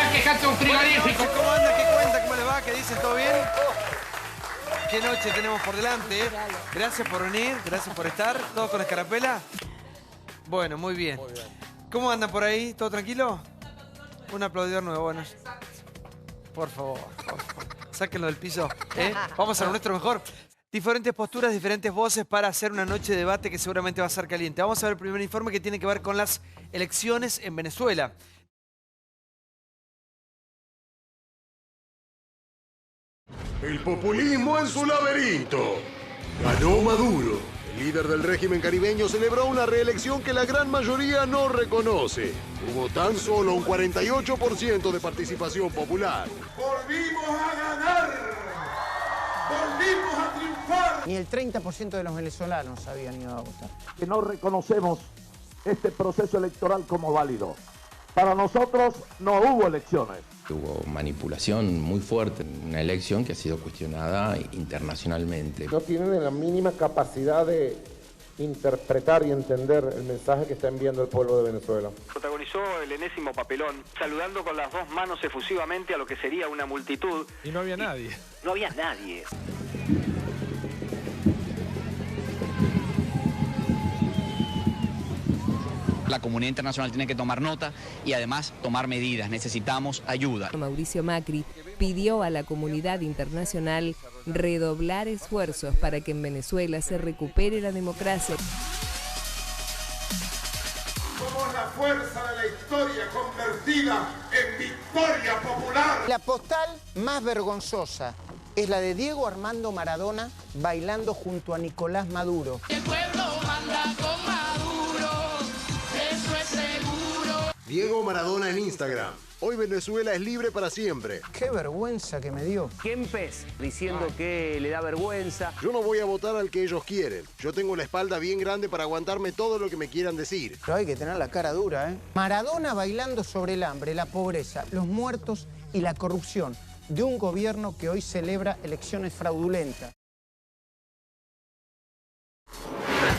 a quejarte un frigorífico. ¿Cómo anda? ¿Qué cuenta? ¿Cómo les va? ¿Qué dicen? ¿Todo bien? ¿Qué noche tenemos por delante? Gracias por venir, gracias por estar. ¿Todos con escarapela? Bueno, muy bien. ¿Cómo andan por ahí? ¿Todo tranquilo? Un aplaudidor nuevo. Bueno, por favor. Sáquenlo del piso. Vamos a lo nuestro mejor. Diferentes posturas, diferentes voces para hacer una noche de debate que seguramente va a ser caliente. Vamos a ver el primer informe que tiene que ver con las elecciones en Venezuela. El populismo en su laberinto. Ganó Maduro. El líder del régimen caribeño celebró una reelección que la gran mayoría no reconoce. Hubo tan solo un 48% de participación popular. ¡Volvimos a ganar! ¡Volvimos a triunfar! Ni el 30% de los venezolanos habían ido a votar. Que no reconocemos este proceso electoral como válido. Para nosotros no hubo elecciones. Hubo manipulación muy fuerte en una elección que ha sido cuestionada internacionalmente. No tienen la mínima capacidad de interpretar y entender el mensaje que está enviando el pueblo de Venezuela. Protagonizó el enésimo papelón, saludando con las dos manos efusivamente a lo que sería una multitud. Y no había nadie. No había nadie. La comunidad internacional tiene que tomar nota y además tomar medidas. Necesitamos ayuda. Mauricio Macri pidió a la comunidad internacional redoblar esfuerzos para que en Venezuela se recupere la democracia. Somos la fuerza de la historia convertida en victoria popular. La postal más vergonzosa es la de Diego Armando Maradona bailando junto a Nicolás Maduro. El pueblo manda con Maduro, eso es seguro. Diego Maradona en Instagram. Hoy Venezuela es libre para siempre. Qué vergüenza que me dio. Kempes diciendo que le da vergüenza. Yo no voy a votar al que ellos quieren. Yo tengo la espalda bien grande para aguantarme todo lo que me quieran decir. Pero hay que tener la cara dura, ¿eh? Maradona bailando sobre el hambre, la pobreza, los muertos y la corrupción de un gobierno que hoy celebra elecciones fraudulentas.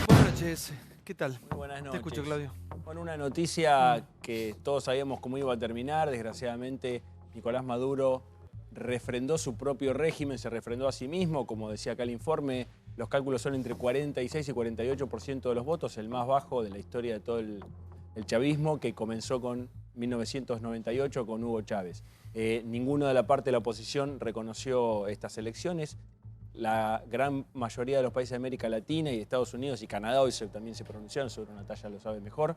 Buenas noches. ¿Qué tal? Muy buenas noches. Te escucho, Claudio. Bueno, una noticia que todos sabíamos cómo iba a terminar. Desgraciadamente, Nicolás Maduro refrendó su propio régimen, se refrendó a sí mismo. Como decía acá el informe, los cálculos son entre 46 y 48% de los votos, el más bajo de la historia de todo el chavismo, que comenzó con 1998 con Hugo Chávez. Ninguno de la parte de la oposición reconoció estas elecciones. La gran mayoría de los países de América Latina y de Estados Unidos y Canadá hoy también se pronunciaron, sobre Natalia lo sabe mejor.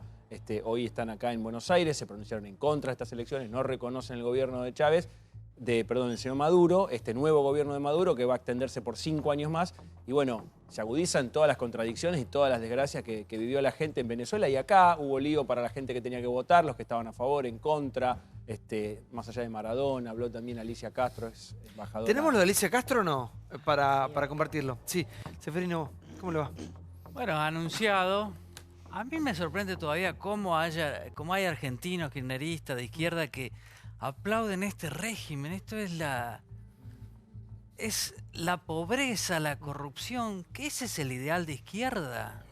Hoy están acá en Buenos Aires, se pronunciaron en contra de estas elecciones, no reconocen el gobierno de Chávez, del señor Maduro, este nuevo gobierno de Maduro que va a extenderse por 5 años más. Y bueno, se agudizan todas las contradicciones y todas las desgracias que vivió la gente en Venezuela. Y acá hubo lío para la gente que tenía que votar, los que estaban a favor, en contra. Más allá de Maradona, habló también Alicia Castro, es embajadora. ¿Tenemos lo de Alicia Castro o no? Para compartirlo. Sí, Seferino, ¿cómo le va? Bueno, anunciado. A mí me sorprende todavía cómo hay argentinos kirchneristas de izquierda que aplauden este régimen. Esto es la pobreza, la corrupción, que ese es el ideal de izquierda.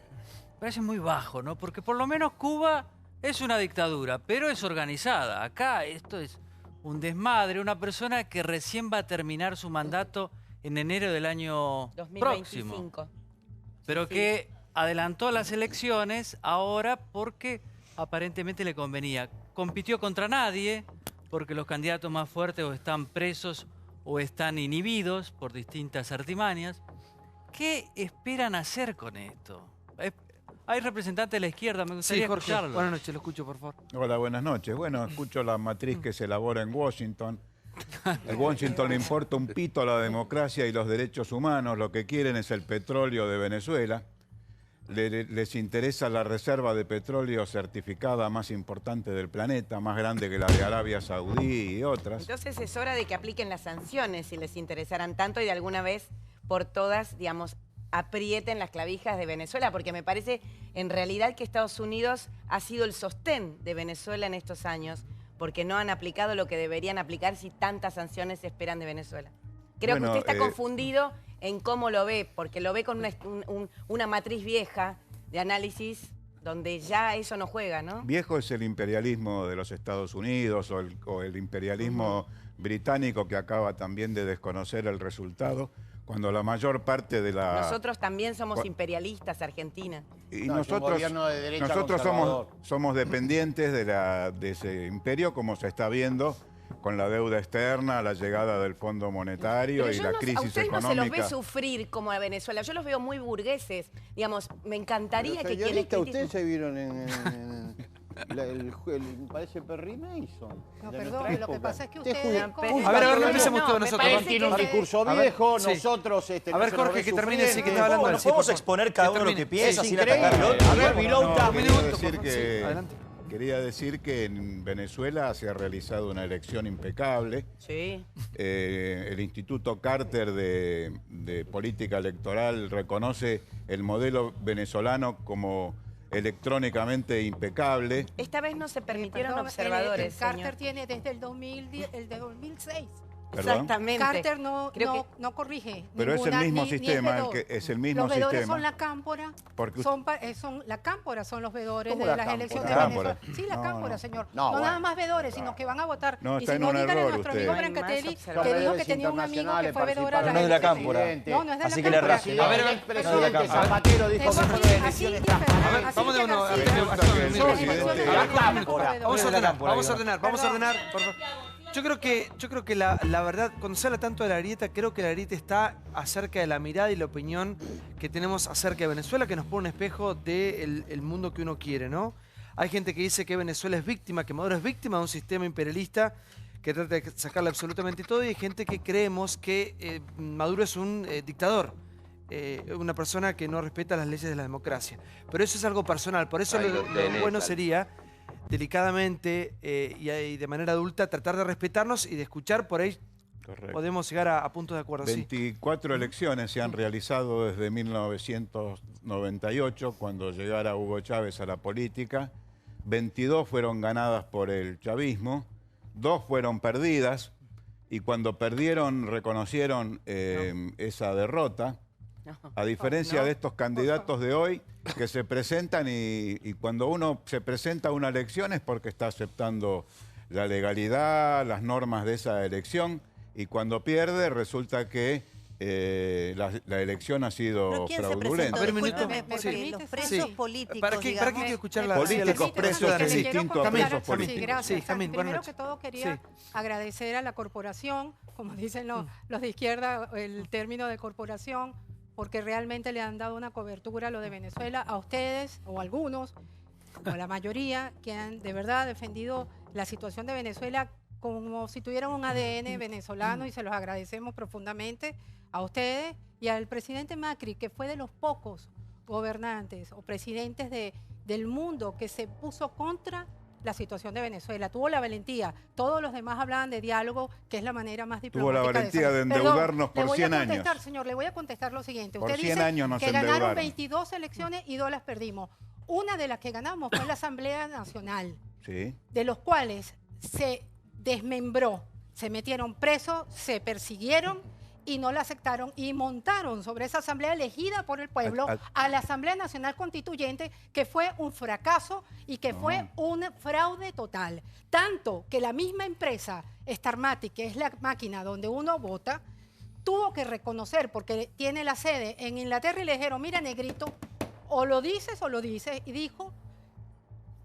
Parece muy bajo, ¿no? Porque por lo menos Cuba es una dictadura, pero es organizada. Acá esto es un desmadre, una persona que recién va a terminar su mandato en enero del año 2025. Próximo. Pero que adelantó las elecciones ahora porque aparentemente le convenía. Compitió contra nadie, porque los candidatos más fuertes o están presos o están inhibidos por distintas artimañas. ¿Qué esperan hacer con esto? Hay representantes de la izquierda, me gustaría escucharlo. Buenas noches, lo escucho, por favor. Hola, buenas noches. Bueno, escucho la matriz que se elabora en Washington. A Washington le importa un pito la democracia y los derechos humanos. Lo que quieren es el petróleo de Venezuela. Les interesa la reserva de petróleo certificada más importante del planeta, más grande que la de Arabia Saudí y otras. Entonces es hora de que apliquen las sanciones si les interesaran tanto y de alguna vez por todas, digamos, aprieten las clavijas de Venezuela, porque me parece en realidad que Estados Unidos ha sido el sostén de Venezuela en estos años, porque no han aplicado lo que deberían aplicar si tantas sanciones se esperan de Venezuela. Creo que usted está confundido en cómo lo ve, porque lo ve con una matriz vieja de análisis donde ya eso no juega, ¿no? Viejo es el imperialismo de los Estados Unidos o el imperialismo británico que acaba también de desconocer el resultado, cuando la mayor parte de la... Nosotros también somos imperialistas, Argentina. Y nosotros somos dependientes de ese imperio, como se está viendo con la deuda externa, la llegada del Fondo Monetario y la crisis a ustedes económica. no se los ve sufrir como a Venezuela. Yo los veo muy burgueses. Digamos, me encantaría que quienes critiquen... Ustedes se vieron parece Perry Mason. No, perdón, lo que pasa es que ustedes... A ver, no empecemos todos nosotros. Tiene un discurso viejo, nosotros... A ver, Jorge, que termine, sí, que está hablando. No podemos exponer cada uno lo que piensa sin atacar al otro. A ver, Vilouta. Quería decir que en Venezuela se ha realizado una elección impecable. Sí. El Instituto Carter de Política Electoral reconoce el modelo venezolano como electrónicamente impecable. Esta vez no se permitieron observadores, Carter tiene desde el 2006. ¿Perdón? Exactamente. Carter no corrige. Pero es el mismo sistema, es el mismo sistema. Los veedores sistema. son la cámpora, la cámpora son los veedores de las elecciones de Venezuela. Sí, la cámpora, señor. No nada más veedores, sino que van a votar. No, y está si en no, un díganle a error nuestro usted. amigo Brancatelli, que dijo que tenía un amigo que fue veedor a no es de la cámpora. No, no es de la cámpora. Así que le racionó. A ver, el presidente Zapatero dijo que fue de elecciones transparentes. Vamos de uno. Vamos a ordenar, por favor. Yo creo que la verdad, cuando se habla tanto de la grieta, creo que la grieta está acerca de la mirada y la opinión que tenemos acerca de Venezuela, que nos pone un espejo del mundo que uno quiere, ¿no? Hay gente que dice que Venezuela es víctima, que Maduro es víctima de un sistema imperialista que trata de sacarle absolutamente todo, y hay gente que creemos que Maduro es un dictador, una persona que no respeta las leyes de la democracia. Pero eso es algo personal, por eso lo bueno sería delicadamente y de manera adulta tratar de respetarnos y de escuchar, por ahí podemos llegar a puntos de acuerdo. 24 elecciones se han realizado desde 1998, cuando llegara Hugo Chávez a la política. 22 fueron ganadas por el chavismo, 2 fueron perdidas, y cuando perdieron reconocieron esa derrota. A diferencia de estos candidatos de hoy que se presentan y cuando uno se presenta a una elección es porque está aceptando la legalidad, las normas de esa elección, y cuando pierde resulta que la elección ha sido fraudulenta. A ver, los presos políticos. ¿Para qué quiero escuchar la políticos presos es distinto a presos políticos? Sí, gracias. Primero que todo quería agradecer a la corporación, como dicen los de izquierda, el término de corporación, porque realmente le han dado una cobertura a lo de Venezuela, a ustedes, o algunos, o a la mayoría, que han de verdad defendido la situación de Venezuela como si tuvieran un ADN venezolano, y se los agradecemos profundamente a ustedes y al presidente Macri, que fue de los pocos gobernantes o presidentes del mundo que se puso contra la situación de Venezuela. Tuvo la valentía. Todos los demás hablaban de diálogo, que es la manera más diplomática. Tuvo la valentía de endeudarnos por 100 años. Señor, le voy a contestar lo siguiente. Por Usted 100 dice años nos que ganaron endeudaron. 22 elecciones y 2 las perdimos. Una de las que ganamos fue la Asamblea Nacional, de los cuales se desmembró, se metieron presos, se persiguieron y no la aceptaron, y montaron sobre esa asamblea elegida por el pueblo a la Asamblea Nacional Constituyente, que fue un fracaso y que fue un fraude total. Tanto que la misma empresa Starmatic, que es la máquina donde uno vota, tuvo que reconocer, porque tiene la sede en Inglaterra, y le dijeron, mira, negrito, o lo dices, y dijo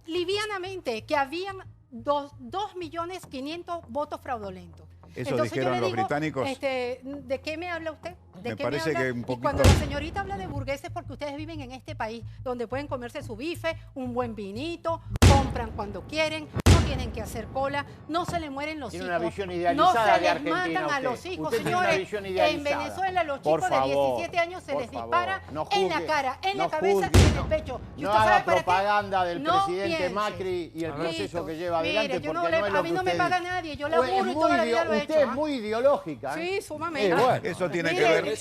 livianamente que habían 2.500.000 votos fraudulentos. Eso entonces dijeron yo le los digo, británicos. ¿de qué me habla usted? Me parece que un poquito... Y cuando la señorita habla de burgueses, porque ustedes viven en este país donde pueden comerse su bife, un buen vinito, compran cuando quieren, no tienen que hacer cola, no se le mueren los hijos. Tiene una visión idealizada no de se Argentina. les matan a los hijos, Usted tiene una señores. visión idealizada. En Venezuela los Por chicos favor, de 17 años se les dispara en la cara, en la cabeza juzgue. y en el pecho. ¿Y no usted haga sabe para qué? propaganda del No presidente piense. Macri y el proceso Listo. que lleva adelante, Mire, yo porque no no es lo a mí que no me usted paga dice. nadie, yo laburo y toda la vida lo he hecho. Usted es muy ideológica. Sí, sumamente. Eso tiene Mire, que ver...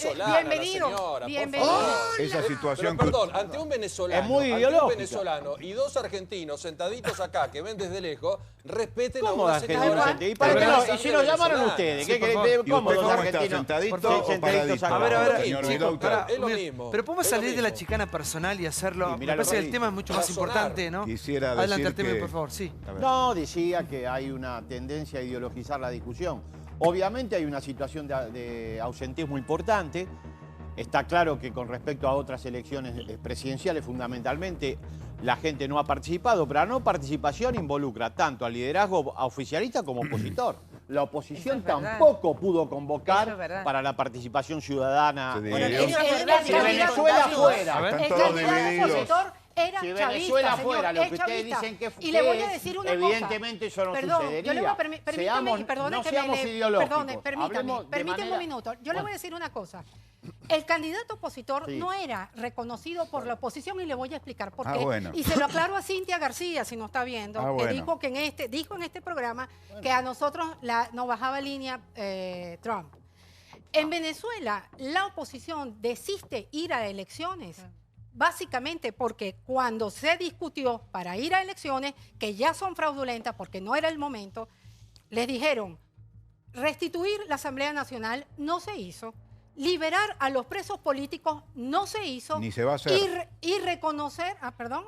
bienvenido. Esa situación... Perdón, ante un venezolano, Es muy ideológica. y 2 argentinos sentaditos acá que ven desde lejos, favor, respeten a ¿Cómo una argentino? señora. ¿Y para qué no? ¿Y si nos llamaron ustedes? ¿Qué querés? ¿Cómo los argentinos? ¿Sentadito o paradito? A ver, señor chicos, Vilouto. pará, Es lo mismo. pero podemos Es lo salir de la mismo. chicana personal y hacerlo. Sí, Me parece que el tema es mucho más Razonar. importante, ¿no? Quisiera Adelante, decir Artemio, que- por favor, sí. A ver. No, decía que hay una tendencia a ideologizar la discusión. Obviamente hay una situación de ausentismo importante. Está claro que con respecto a otras elecciones presidenciales, fundamentalmente, la gente no ha participado, pero la no participación involucra tanto al liderazgo oficialista como opositor. La oposición Eso es verdad. tampoco pudo Eso es convocar verdad. para la participación ciudadana. Se Bueno, dividió. eso es El- verdad. el- Si el- Venezuela el- fuera, Están El todos candidato divididos. opositor era Si chavista, Venezuela señor, fuera lo es que ustedes chavista. dicen que Y le voy a es, decir una evidentemente eso no Perdón, sucedería. yo le voy a permítame, Seamos- y perdone no que seamos me le- ideológicos. perdone, permítame, Hablemos de permítame un manera- minuto. Yo le voy a decir una cosa. El candidato opositor Sí. no era reconocido por la oposición y le voy a explicar por Ah, qué. bueno. Y se lo aclaro a Cintia García, si no está viendo, Ah, que bueno. dijo que dijo en este programa que a nosotros nos bajaba línea Trump. En Venezuela, la oposición desiste ir a elecciones. Básicamente porque cuando se discutió para ir a elecciones, que ya son fraudulentas porque no era el momento, les dijeron, restituir la Asamblea Nacional no se hizo, liberar a los presos políticos no se hizo, Ni se va a hacer. y reconocer, perdón,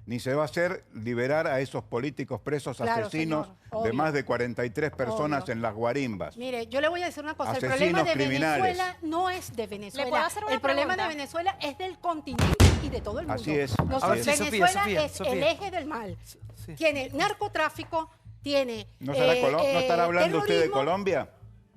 Ni se va a hacer liberar a esos políticos presos Claro, asesinos señor, de obvio. más de 43 personas Obvio. en las guarimbas. mire, yo le voy a decir una cosa, el Asesinos problema de criminales. Venezuela no es de Venezuela, puedo hacer una el problema pregunta? de Venezuela es del continente y de todo el mundo. Así es, Nosotros- así es. Venezuela Sofía, es Sofía. el eje del mal. Tiene narcotráfico, tiene ¿No estará hablando usted de terrorismo. Colombia?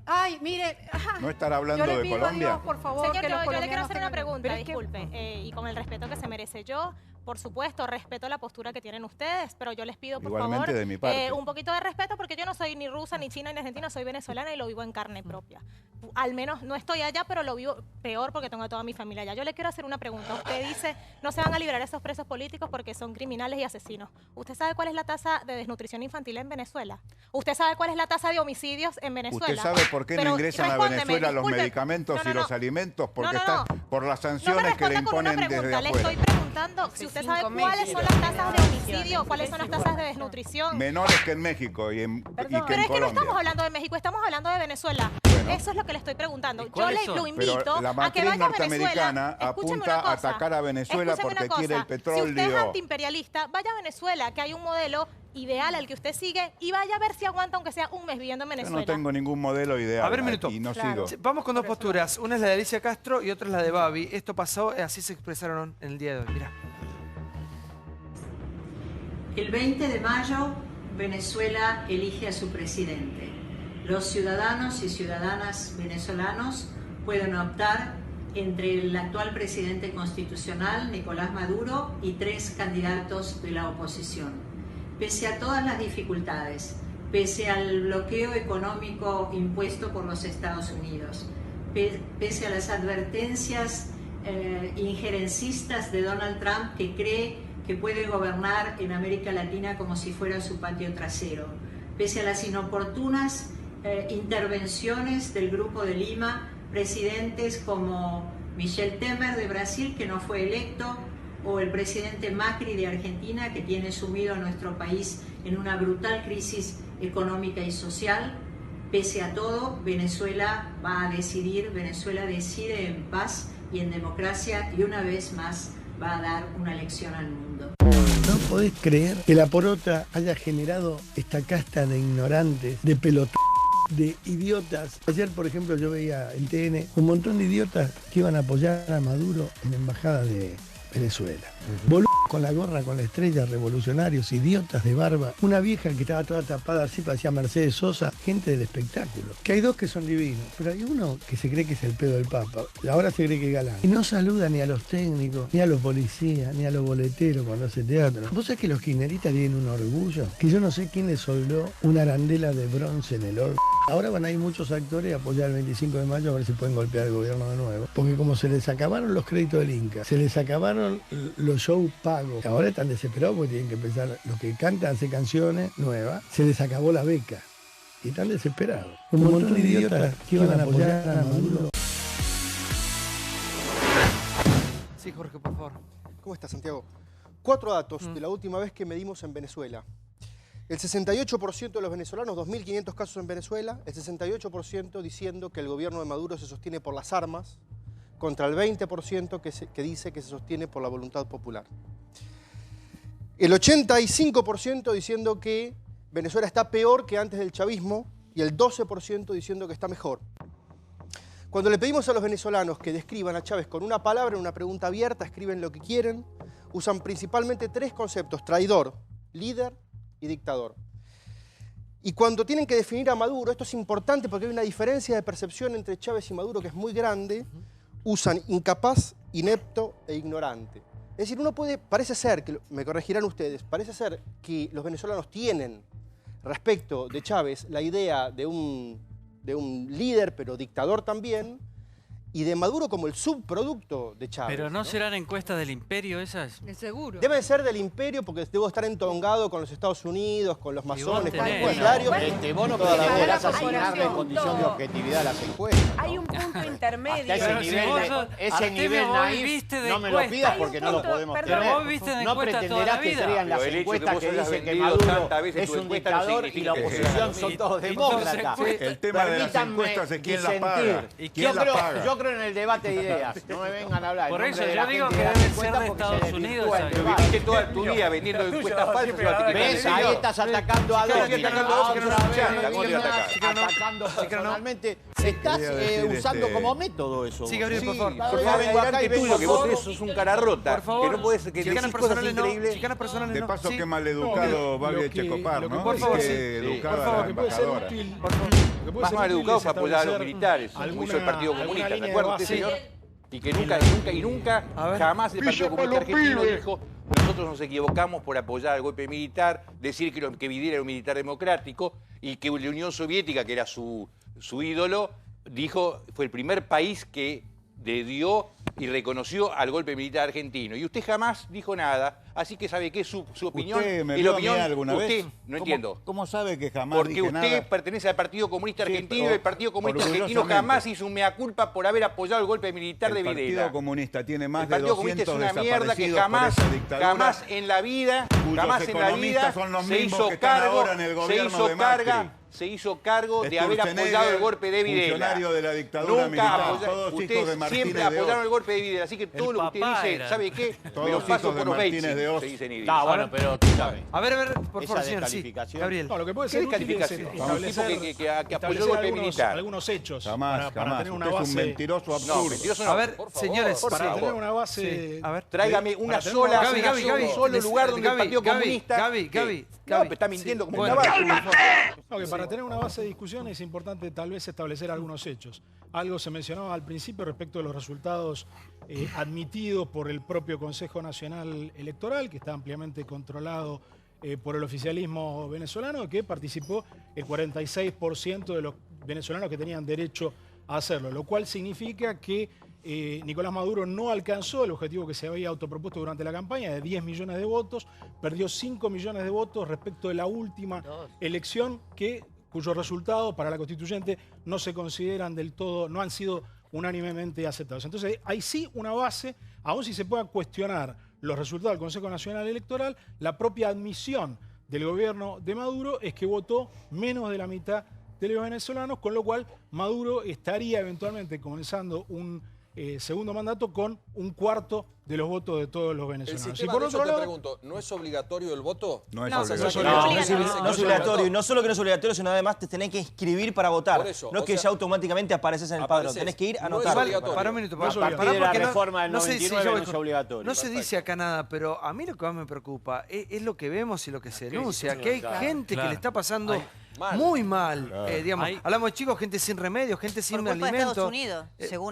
Ay, mire, ¿No estará hablando yo le de pido a Colombia? Dios, por favor, Señor, que los yo le quiero colombianos hacer una tengan- pregunta, Pero es que- disculpe, y con el respeto que se merece. Yo, por supuesto, respeto la postura que tienen ustedes, pero yo les pido, por Igualmente favor, de mi parte. un poquito de respeto, porque yo no soy ni rusa, ni china, ni argentina, soy venezolana y lo vivo en carne propia. Al menos no estoy allá, pero lo vivo peor porque tengo a toda mi familia allá. Yo le quiero hacer una pregunta. Usted dice, no se van a liberar esos presos políticos porque son criminales y asesinos. ¿Usted sabe cuál es la tasa de desnutrición infantil en Venezuela? ¿Usted sabe cuál es la tasa de homicidios en Venezuela? ¿Usted sabe por qué no Pero ingresan a respóndeme, Venezuela los disculpe. medicamentos No, y no, los no. alimentos? Porque No, no, no. están por las No me sanciones que le responda con una imponen desde pregunta, le afuera. estoy preguntando si usted sabe 5 cuáles meses. son las tasas de homicidio, cuáles son las tasas de desnutrición. Menores que en México y, y que Pero en es que no Colombia. estamos hablando de México, estamos hablando de Venezuela. Eso es lo que le estoy preguntando. Yo cuáles le son? lo invito Pero la a que matriz vaya a norteamericana Venezuela. Escúcheme apunta una cosa. a atacar a Venezuela Escúcheme porque una quiere el cosa. Si usted petróleo. es antiimperialista, vaya a Venezuela, que hay un modelo ideal al que usted sigue y vaya a ver si aguanta aunque sea un mes viviendo en Yo Venezuela. no tengo ningún modelo ideal. A ver, un minuto. Y no Claro. sigo. Vamos con dos posturas. Una es la de Alicia Castro y otra es la de Babi. Esto pasó, así se expresaron en el día de hoy. Mirá. El 20 de mayo, Venezuela elige a su presidente. Los ciudadanos y ciudadanas venezolanos pueden optar entre el actual presidente constitucional, Nicolás Maduro, y 3 candidatos de la oposición. Pese a todas las dificultades, pese al bloqueo económico impuesto por los Estados Unidos, pese a las advertencias injerencistas de Donald Trump, que cree que puede gobernar en América Latina como si fuera su patio trasero, pese a las inoportunas intervenciones del Grupo de Lima, presidentes como Michel Temer de Brasil, que no fue electo, o el presidente Macri de Argentina, que tiene sumido a nuestro país en una brutal crisis económica y social. Pese a todo, Venezuela va a decidir, Venezuela decide en paz y en democracia, y una vez más va a dar una lección al mundo. ¿No podés creer que la porota haya generado esta casta de ignorantes, de pelotudos, de idiotas? Ayer, por ejemplo, yo veía en TN un montón de idiotas que iban a apoyar a Maduro en la embajada de Venezuela. Boludos con la gorra, con la estrella, revolucionarios, idiotas de barba. Una vieja que estaba toda tapada así, parecía Mercedes Sosa, gente del espectáculo. Que hay 2 que son divinos, pero hay uno que se cree que es el pedo del Papa. Ahora se cree que es galán. Y no saluda ni a los técnicos, ni a los policías, ni a los boleteros cuando hace teatro. ¿Vos sabés que los kirchneristas tienen un orgullo? Que yo no sé quién le soldó una arandela de bronce en el orgullo. Ahora van a ir muchos actores a apoyar el 25 de mayo a ver si pueden golpear el gobierno de nuevo. Porque como se les acabaron los créditos del Inca, se les acabaron los shows pagos, ahora están desesperados porque tienen que empezar, los que cantan, hacer canciones nuevas, se les acabó la beca. Y están desesperados. Un montón de idiotas que iban a apoyar a Maduro. Sí, Jorge, por favor. ¿Cómo estás, Santiago? 4 datos de la última vez que medimos en Venezuela. El 68% de los venezolanos, 2.500 casos en Venezuela, el 68% diciendo que el gobierno de Maduro se sostiene por las armas, contra el 20% que dice que se sostiene por la voluntad popular. El 85% diciendo que Venezuela está peor que antes del chavismo y el 12% diciendo que está mejor. Cuando le pedimos a los venezolanos que describan a Chávez con una palabra, en una pregunta abierta, escriben lo que quieren, usan principalmente 3 conceptos: traidor, líder y dictador. Y cuando tienen que definir a Maduro, esto es importante porque hay una diferencia de percepción entre Chávez y Maduro que es muy grande, usan incapaz, inepto e ignorante. Es decir, parece ser, que me corregirán ustedes, parece ser que los venezolanos tienen respecto de Chávez la idea de un líder, pero dictador también, y de Maduro como el subproducto de Chávez. ¿Pero no serán encuestas del imperio esas? De seguro. Deben ser del imperio porque debo estar entongado con los Estados Unidos, con los masones, con el Vos no pretenderás asignarle en condición de todo. objetividad a las encuestas. Hay un punto intermedio. Hasta ese nivel naif, no me lo pidas porque no lo podemos tener. Pero vos viviste de No encuestas toda pretenderás la que vida. crean las encuestas que dicen que Maduro es un dictador y la oposición son todos demócratas. El tema de las encuestas es quién las paga. Yo creo en el debate de ideas. No me vengan a hablar. Por eso yo digo que deben ser de Estados Unidos. Pero viviste toda tu vida vendiendo encuestas falsas. ¿Ves? Ahí estás atacando a dos. Atacando personalmente. Estás usando como método eso. Sí, Gabriel, por favor. Por favor, adelante tuyo, que vos sos un cara rota. Por favor. Que no podés, que decís cosas increíbles. Chicanas personales De no. paso, Sí. qué maleducado Babi Echecopar, ¿no? Por favor, sí. Educada la embajadora. Más mal educado para apoyar a los militares, como hizo el Partido Comunista. ¿Se acuerda usted, señor? Y que nunca, jamás el Partido Comunista Argentino dijo: nosotros nos equivocamos por apoyar al golpe militar, decir que Videla era un militar democrático, y que la Unión Soviética, que era su ídolo, fue el primer país que le dio y reconoció al golpe militar argentino. Y usted jamás dijo nada, así que sabe que su opinión... ¿Usted me y vio la opinión, a mí alguna usted, vez? no entiendo. ¿Cómo sabe que jamás Porque dije usted nada? pertenece al Partido Comunista Argentino y el Partido Comunista Argentino orgullosamente. jamás hizo un mea culpa por haber apoyado el golpe militar de El Videla. Partido Comunista tiene más El de Partido 200 Comunista es una mierda que desaparecidos por esa dictadura, jamás en la vida, cuyos economistas son los mismos que están ahora en el gobierno de Macri. se hizo cargo de haber Sturzenegger, apoyado el golpe de Videla. funcionario de la dictadura militar, todos hijos de Ustedes Martínez siempre de Oz. apoyaron el golpe de Videla, así que todo lo que usted dice, ¿sabe qué? Me lo paso por los Beitzi, se dice en inglés. Bueno, pero tú sabes. A ver, por Esa favor, señor, sí. descalificación. Gabriel. No, lo que puede ¿Qué ser útil es descalificación? Un tipo establecer, que apoyó el golpe militar. algunos hechos Jamás, para jamás. tener una Usted base. es un mentiroso absurdo. No, mentiroso no. A ver, por favor, señores, por Para favor. tener una base. Sí. A ver, Tráigame una sola, un solo lugar donde el Partido Comunista... Gaby. No, pero está mintiendo como Bueno, un caballo. no, que para tener una base de discusión es importante tal vez establecer algunos hechos. Algo se mencionaba al principio respecto de los resultados admitidos por el propio Consejo Nacional Electoral, que está ampliamente controlado por el oficialismo venezolano, que participó el 46% de los venezolanos que tenían derecho a hacerlo, lo cual significa que Nicolás Maduro no alcanzó el objetivo que se había autopropuesto durante la campaña de 10 millones de votos, perdió 5 millones de votos respecto de la última elección cuyos resultados para la constituyente no se consideran del todo, no han sido unánimemente aceptados. Entonces hay sí una base, aun si se pueda cuestionar los resultados del Consejo Nacional Electoral, la propia admisión del gobierno de Maduro es que votó menos de la mitad de los venezolanos, con lo cual Maduro estaría eventualmente comenzando un segundo mandato con un cuarto de los votos de todos los El venezolanos. sistema, Y por de otro hecho, te lado, pregunto, ¿no es obligatorio el voto? No es No, obligatorio. No es obligatorio. Y no solo que no es obligatorio, sino además te tenés que inscribir para votar. Por eso, no es o que sea, ya automáticamente apareces en el padrón. apareces. Tenés que ir a No es anotar. obligatorio. Para un minuto, No es para obligatorio. De la porque reforma del no sé si 99 yo no voy es con- obligatorio. No se dice acá nada, pero a mí lo que más me preocupa es lo que vemos y lo que se denuncia, que hay gente que le está pasando muy mal. Digamos, hablamos de chicos, gente sin remedios, gente sin Por culpa de alimento. Estados Unidos,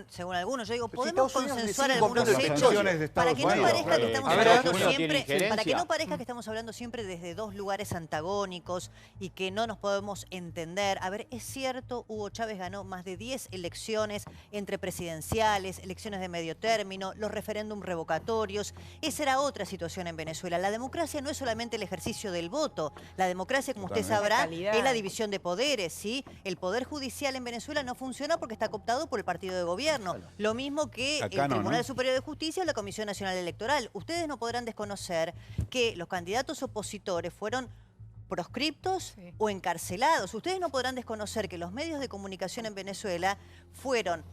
según algunos. Yo digo, Pero si podemos Estados Unidos consensuar decide algunos comprar las hechos pensiones de para Estados que no Unidos. parezca que estamos A ver, hablando uno tiene siempre, injerencia. para que no parezca que estamos hablando siempre desde dos lugares antagónicos y que no nos podemos entender. A ver, es cierto, Hugo Chávez ganó más de 10 elecciones entre presidenciales, elecciones de medio término, los referéndum revocatorios. Esa era otra situación en Venezuela. La democracia no es solamente el ejercicio del voto. La democracia, como usted Totalmente. sabrá, La calidad. es la división de poderes, ¿sí? El poder judicial en Venezuela no funciona porque está cooptado por el partido de gobierno. Lo mismo que Acá el no, Tribunal ¿no? Superior de Justicia o la Comisión Nacional Electoral. Ustedes no podrán desconocer que los candidatos opositores fueron proscriptos o encarcelados. Ustedes no podrán desconocer que los medios de comunicación en Venezuela fueron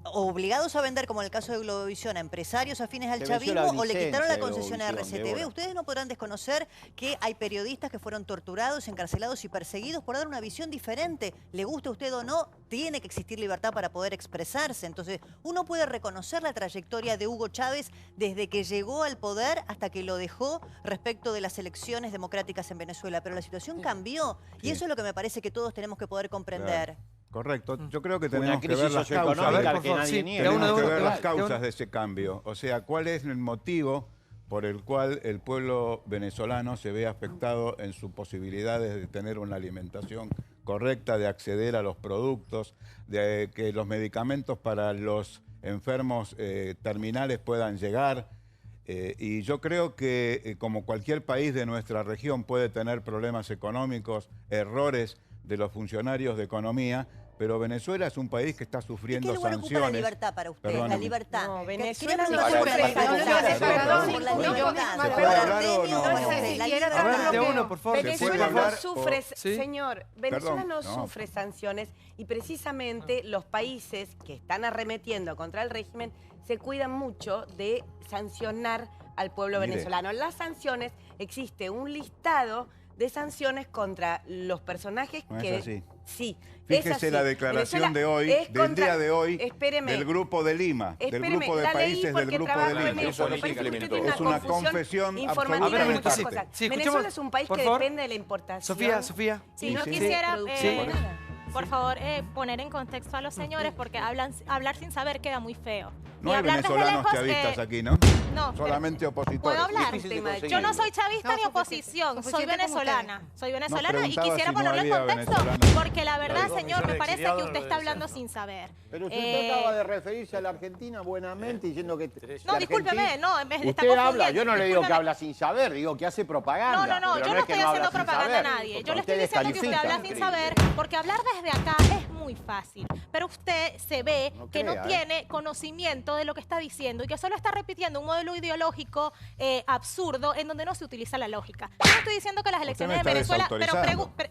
obligados a vender, como en el caso de Globovisión, a empresarios afines al chavismo o le quitaron la concesión a RCTV. Ustedes no podrán desconocer que hay periodistas que fueron torturados, encarcelados y perseguidos por dar una visión diferente. Le guste a usted o no, tiene que existir libertad para poder expresarse. Entonces, uno puede reconocer la trayectoria de Hugo Chávez desde que llegó al poder hasta que lo dejó respecto de las elecciones democráticas en Venezuela. Pero la situación cambió y eso es lo que me parece que todos tenemos que poder comprender. Claro. Correcto. Yo creo que tenemos que ver las causas de ese cambio. O sea, ¿cuál es el motivo por el cual el pueblo venezolano se ve afectado en sus posibilidades de tener una alimentación correcta, de acceder a los productos, de que los medicamentos para los enfermos terminales puedan llegar? Y yo creo que como cualquier país de nuestra región puede tener problemas económicos, errores de los funcionarios de economía, pero Venezuela es un país que está sufriendo sanciones. ¿Qué lugar ocupa la libertad para usted? La libertad. No, Venezuela no sufre Venezuela no sufre, señor, Venezuela no sufre sanciones y precisamente los países que están arremetiendo contra el régimen se cuidan mucho de sancionar al pueblo venezolano. Las sanciones, existe un listado de sanciones contra los personajes que... Es así. Sí. Fíjese la declaración de hoy, del día de hoy, del Grupo de Lima, del Grupo de países del Grupo de Lima. Es una confesión absoluta. Venezuela es un país que depende de la importación. Sofía. Sí, no quisiera... por favor, poner en contexto a los señores, porque hablar sin saber queda muy feo. No hay venezolanos chavistas aquí, ¿no? No. Solamente opositores. ¿Puedo hablar? Yo no soy chavista ni oposición, soy venezolana. Soy venezolana y quisiera ponerlo en contexto, porque la verdad, señor, me parece que usted está hablando sin saber. Pero usted acaba de referirse a la Argentina buenamente diciendo que... No, discúlpeme, no, está usted habla, yo no le digo que habla sin saber, digo que hace propaganda. No, yo no estoy haciendo propaganda a nadie. Yo le estoy diciendo que usted habla sin saber, porque hablar desde acá es muy fácil. Pero usted se ve que no tiene conocimiento de lo que está diciendo y que solo está repitiendo un modelo ideológico absurdo en donde no se utiliza la lógica. Yo no estoy diciendo que las elecciones de Venezuela...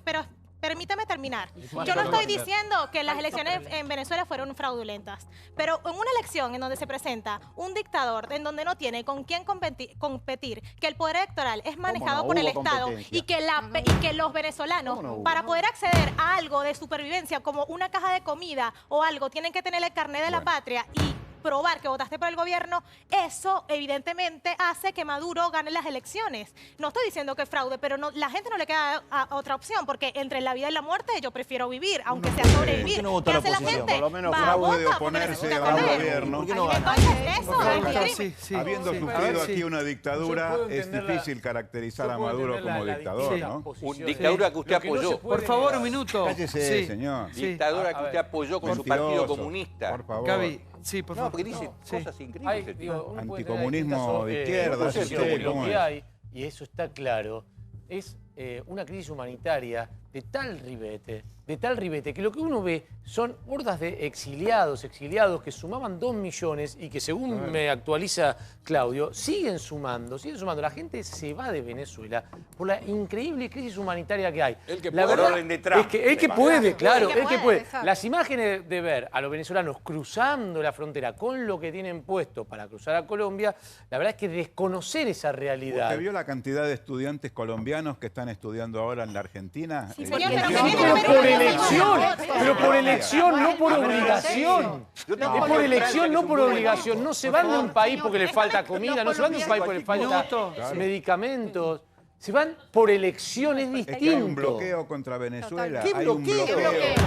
Pero permítame terminar. Yo no estoy diciendo que las elecciones en Venezuela fueron fraudulentas, pero en una elección en donde se presenta un dictador, en donde no tiene con quién competir, que el poder electoral es manejado por el Estado y que los venezolanos, para poder acceder a algo de supervivencia como una caja de comida o algo, tienen que tener el carnet de la patria y probar que votaste por el gobierno, eso evidentemente hace que Maduro gane las elecciones. No estoy diciendo que es fraude, pero la gente no le queda otra opción, porque entre la vida y la muerte yo prefiero vivir, aunque sea sobrevivir. ¿Qué hace la gente? Por lo menos fraude de oponerse al gobierno. Habiendo sufrido aquí una dictadura, es difícil caracterizar a Maduro como dictador, ¿no? Dictadura que usted apoyó. Por favor, un minuto. Cállese, señor. Dictadura que usted apoyó con su partido comunista. Por favor. Gaby, sí, por favor. No, porque dice cosas increíbles. Anticomunismo de izquierda. Lo que hay, y eso está claro, es una crisis humanitaria de tal ribete, que lo que uno ve son hordas de exiliados que sumaban 2 millones y que según me actualiza Claudio, siguen sumando. La gente se va de Venezuela por la increíble crisis humanitaria que hay. El que la puede, verdad orden de Trump. es que el que puede, claro, el que puede. Las imágenes de ver a los venezolanos cruzando la frontera con lo que tienen puesto para cruzar a Colombia, la verdad es que desconocer esa realidad. ¿Usted vio la cantidad de estudiantes colombianos que están estudiando ahora en la Argentina? Sí, señor, pero por elección, no por obligación. Es por elección, no por obligación. No se van de un país porque les falta comida, no se van de un país porque les falta medicamentos. Se van por elecciones distintas. Hay un bloqueo contra Venezuela. ¿Qué bloqueo?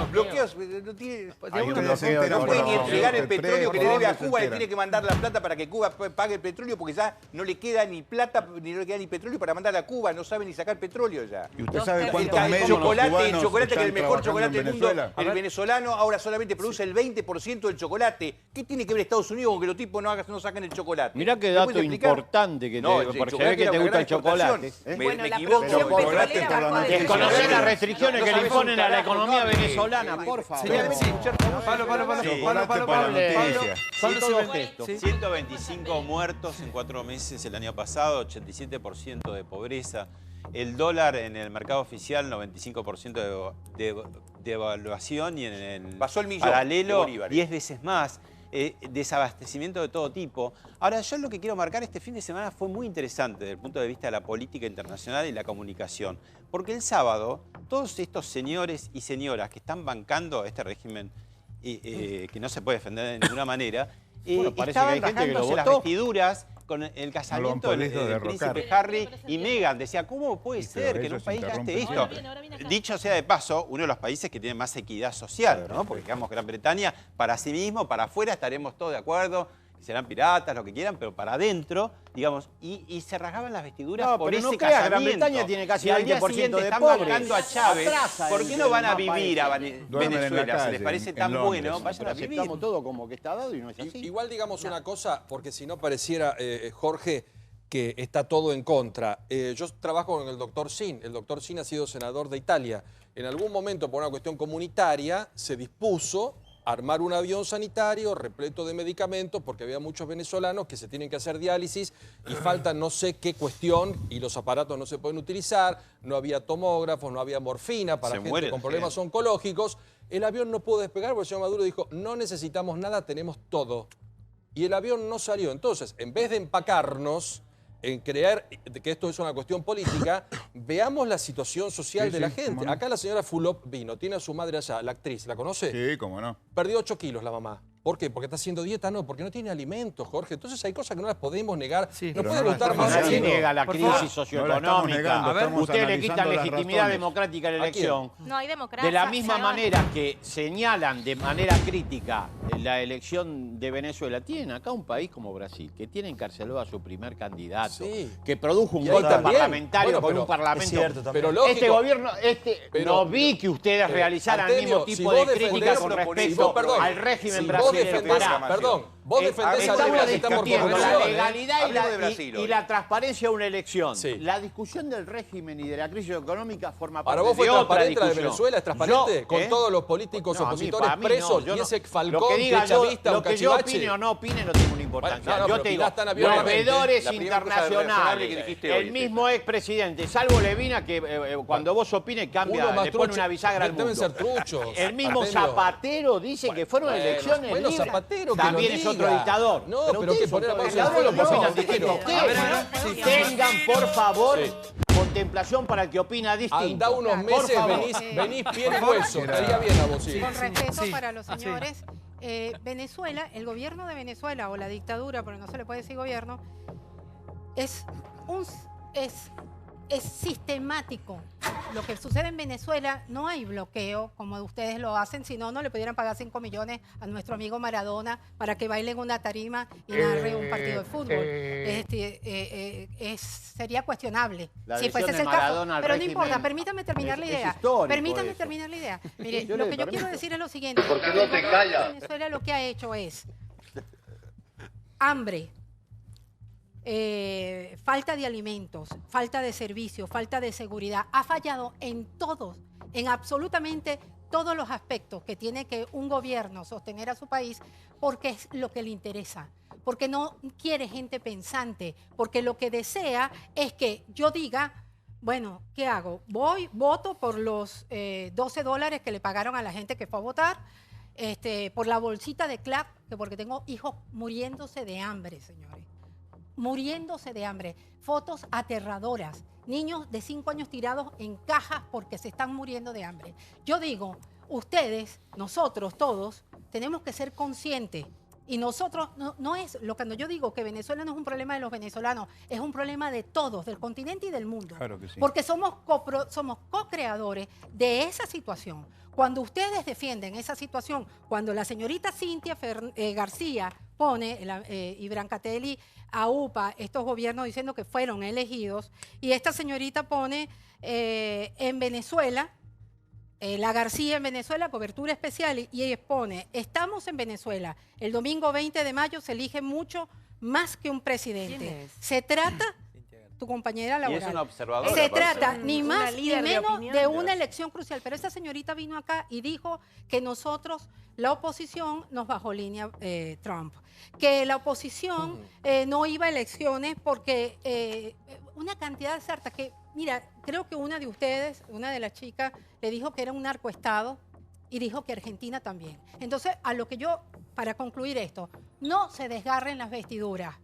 Bloqueos. No puede ni entregar el petróleo que le debe a Cuba, le tiene que mandar la plata para que Cuba pague el petróleo porque ya no le queda ni plata, ni no le queda ni petróleo para mandarle a Cuba, no sabe ni sacar petróleo ya. ¿Y usted sabe cuántos medios cubanos el chocolate que es el mejor chocolate del mundo, el ver, venezolano ahora solamente produce el 20% del chocolate. ¿Qué tiene que ver Estados Unidos con que los tipos no saquen el chocolate? Mirá qué dato importante que te porque se ve que te gusta el chocolate. Me equivoco. Desconocer las restricciones que le imponen a la economía venezolana, por favor. Pablo, 125 muertos en 4 meses el año pasado, 87% de pobreza. el dólar en el mercado oficial 95% de evaluación y en el pasó el millón paralelo de bolívares. 10 veces más. Desabastecimiento de todo tipo. Ahora, yo lo que quiero marcar este fin de semana fue muy interesante desde el punto de vista de la política internacional y la comunicación. Porque el sábado, todos estos señores y señoras que están bancando este régimen que no se puede defender de ninguna manera, estaban rajándose las vestiduras con el casamiento del príncipe Harry y Meghan. Decía, ¿cómo puede ser que en un país gaste esto? Dicho sea de paso, uno de los países que tiene más equidad social, ¿no? Porque digamos Gran Bretaña, para sí mismo, para afuera estaremos todos de acuerdo, serán piratas, lo que quieran, pero para adentro, digamos, y se rasgaban las vestiduras por ese casamiento. Gran Bretaña tiene casi el 20% de están pobres. bancando a Chávez. ¿Por qué no van a vivir a Venezuela? ¿Se les parece tan bueno? Vayan a vivir. Aceptamos todo como que está dado y no es así. Igual digamos una cosa, porque si no pareciera, Jorge, que está todo en contra. Yo trabajo con el doctor Sin. El doctor Sin ha sido senador de Italia. En algún momento, por una cuestión comunitaria, se dispuso armar un avión sanitario repleto de medicamentos porque había muchos venezolanos que se tienen que hacer diálisis y falta no sé qué cuestión y los aparatos no se pueden utilizar, no había tomógrafos, no había morfina para gente con problemas oncológicos. El avión no pudo despegar porque el señor Maduro dijo, no necesitamos nada, tenemos todo. Y el avión no salió. Entonces, en vez de empacarnos en creer que esto es una cuestión política, veamos la situación social de la gente. Acá la señora Fulop vino, tiene a su madre allá, la actriz, ¿la conoce? Sí, cómo no. Perdió 8 kilos la mamá. ¿Por qué? ¿Porque está haciendo dieta? No, porque no tiene alimentos, Jorge. Entonces hay cosas que no las podemos negar. No puede gustar más. Nadie niega la crisis socioeconómica. Ustedes le quitan legitimidad democrática a la elección. No hay democracia. De la misma manera que señalan de manera crítica la elección de Venezuela, tienen acá un país como Brasil, que tiene encarcelado a su primer candidato, que produjo un golpe parlamentario con un parlamento. Pero este gobierno, no vi que ustedes realizaran el mismo tipo de crítica con respecto al régimen brasileño. Perdón, vos defendés a Lula que estamos por la legalidad y la transparencia de una elección. La discusión del régimen y de la crisis económica forma parte de otra discusión. ¿Para vos fue transparente la de Venezuela? ¿Es transparente? Con todos los políticos opositores presos y ese Falcón que chavista lo que yo opine o no opine no tiene ninguna importancia. Yo te digo, los veedores internacionales, el mismo expresidente, salvo Levina, que cuando vos opines cambia, le pone una bisagra al mundo. Deben ser truchos. El mismo Zapatero dice que fueron elecciones libres. Zapatero que también es otro dictador. No, pero que poner a tengan, por favor, contemplación para el que opina distinto. Anda unos meses, venís piel y hueso. Estaría bien a vos, sí. Con respeto para los señores, Venezuela, el gobierno de Venezuela o la dictadura, pero no se le puede decir gobierno, es sistemático. Lo que sucede en Venezuela, no hay bloqueo como ustedes lo hacen, si no, no le pudieran pagar 5 millones a nuestro amigo Maradona para que baile en una tarima y narre un partido de fútbol. Sería cuestionable si fuese el caso. Pero no importa, permítame terminar la idea. Permítame terminar la idea. Mire, lo que yo quiero decir es lo siguiente. ¿Por qué no te callas? Venezuela lo que ha hecho es hambre, falta de alimentos, falta de servicios, falta de seguridad. Ha fallado en todos, en absolutamente todos los aspectos que tiene que un gobierno sostener a su país, porque es lo que le interesa, porque no quiere gente pensante, porque lo que desea es que yo diga, bueno, ¿qué hago? Voto por los $12 que le pagaron a la gente que fue a votar, por la bolsita de CLAP, porque tengo hijos muriéndose de hambre, señores. Muriéndose de hambre. Fotos aterradoras. Niños de 5 años tirados en cajas porque se están muriendo de hambre. Yo digo, ustedes, nosotros todos, tenemos que ser conscientes. Y nosotros, no es, cuando yo digo que Venezuela no es un problema de los venezolanos, es un problema de todos, del continente y del mundo. Claro que sí. Porque somos co-creadores de esa situación. Cuando ustedes defienden esa situación, cuando la señorita Cintia García pone, y Brancatelli aupa estos gobiernos diciendo que fueron elegidos, y esta señorita pone en Venezuela, la García en Venezuela, cobertura especial, y expone, estamos en Venezuela, el domingo 20 de mayo se elige mucho más que un presidente. Se trata, tu compañera laboral, y es una observadora, se trata ni más ni menos de una elección crucial, pero esta señorita vino acá y dijo que nosotros, la oposición, nos bajó línea Trump, que la oposición no iba a elecciones porque una cantidad de sartas que, mira, creo que una de ustedes, una de las chicas, le dijo que era un narcoestado y dijo que Argentina también. Entonces, a lo que yo, para concluir esto, no se desgarren las vestiduras.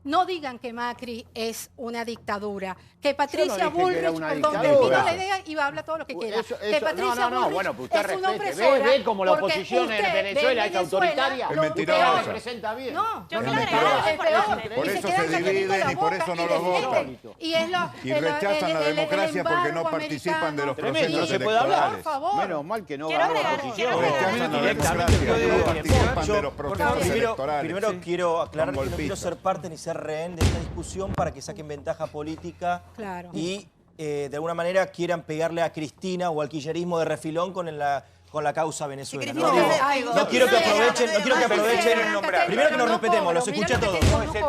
No digan que Macri es una dictadura, que Patricia Bullrich, perdón, termino la idea y va a hablar todo lo que quiera. Que Patricia Bullrich pues usted es una respete. opresora. Ve como la oposición en Venezuela es autoritaria. Es mentiroso. Usted representa bien. No, yo creo que es peor. Por eso se dividen y por eso no lo votan. Y rechazan la democracia porque no participan de los procesos electorales. Por favor. Menos mal que no va la oposición. Rechazan la democracia porque no participan de los procesos electorales. Primero quiero aclarar que no quiero ser parte ni ser rehén de esta discusión para que saquen ventaja política y de alguna manera quieran pegarle a Cristina o al kirchnerismo de refilón con la causa Venezuela. No quiero que aprovechen, primero que nos respetemos, los escuché a todos.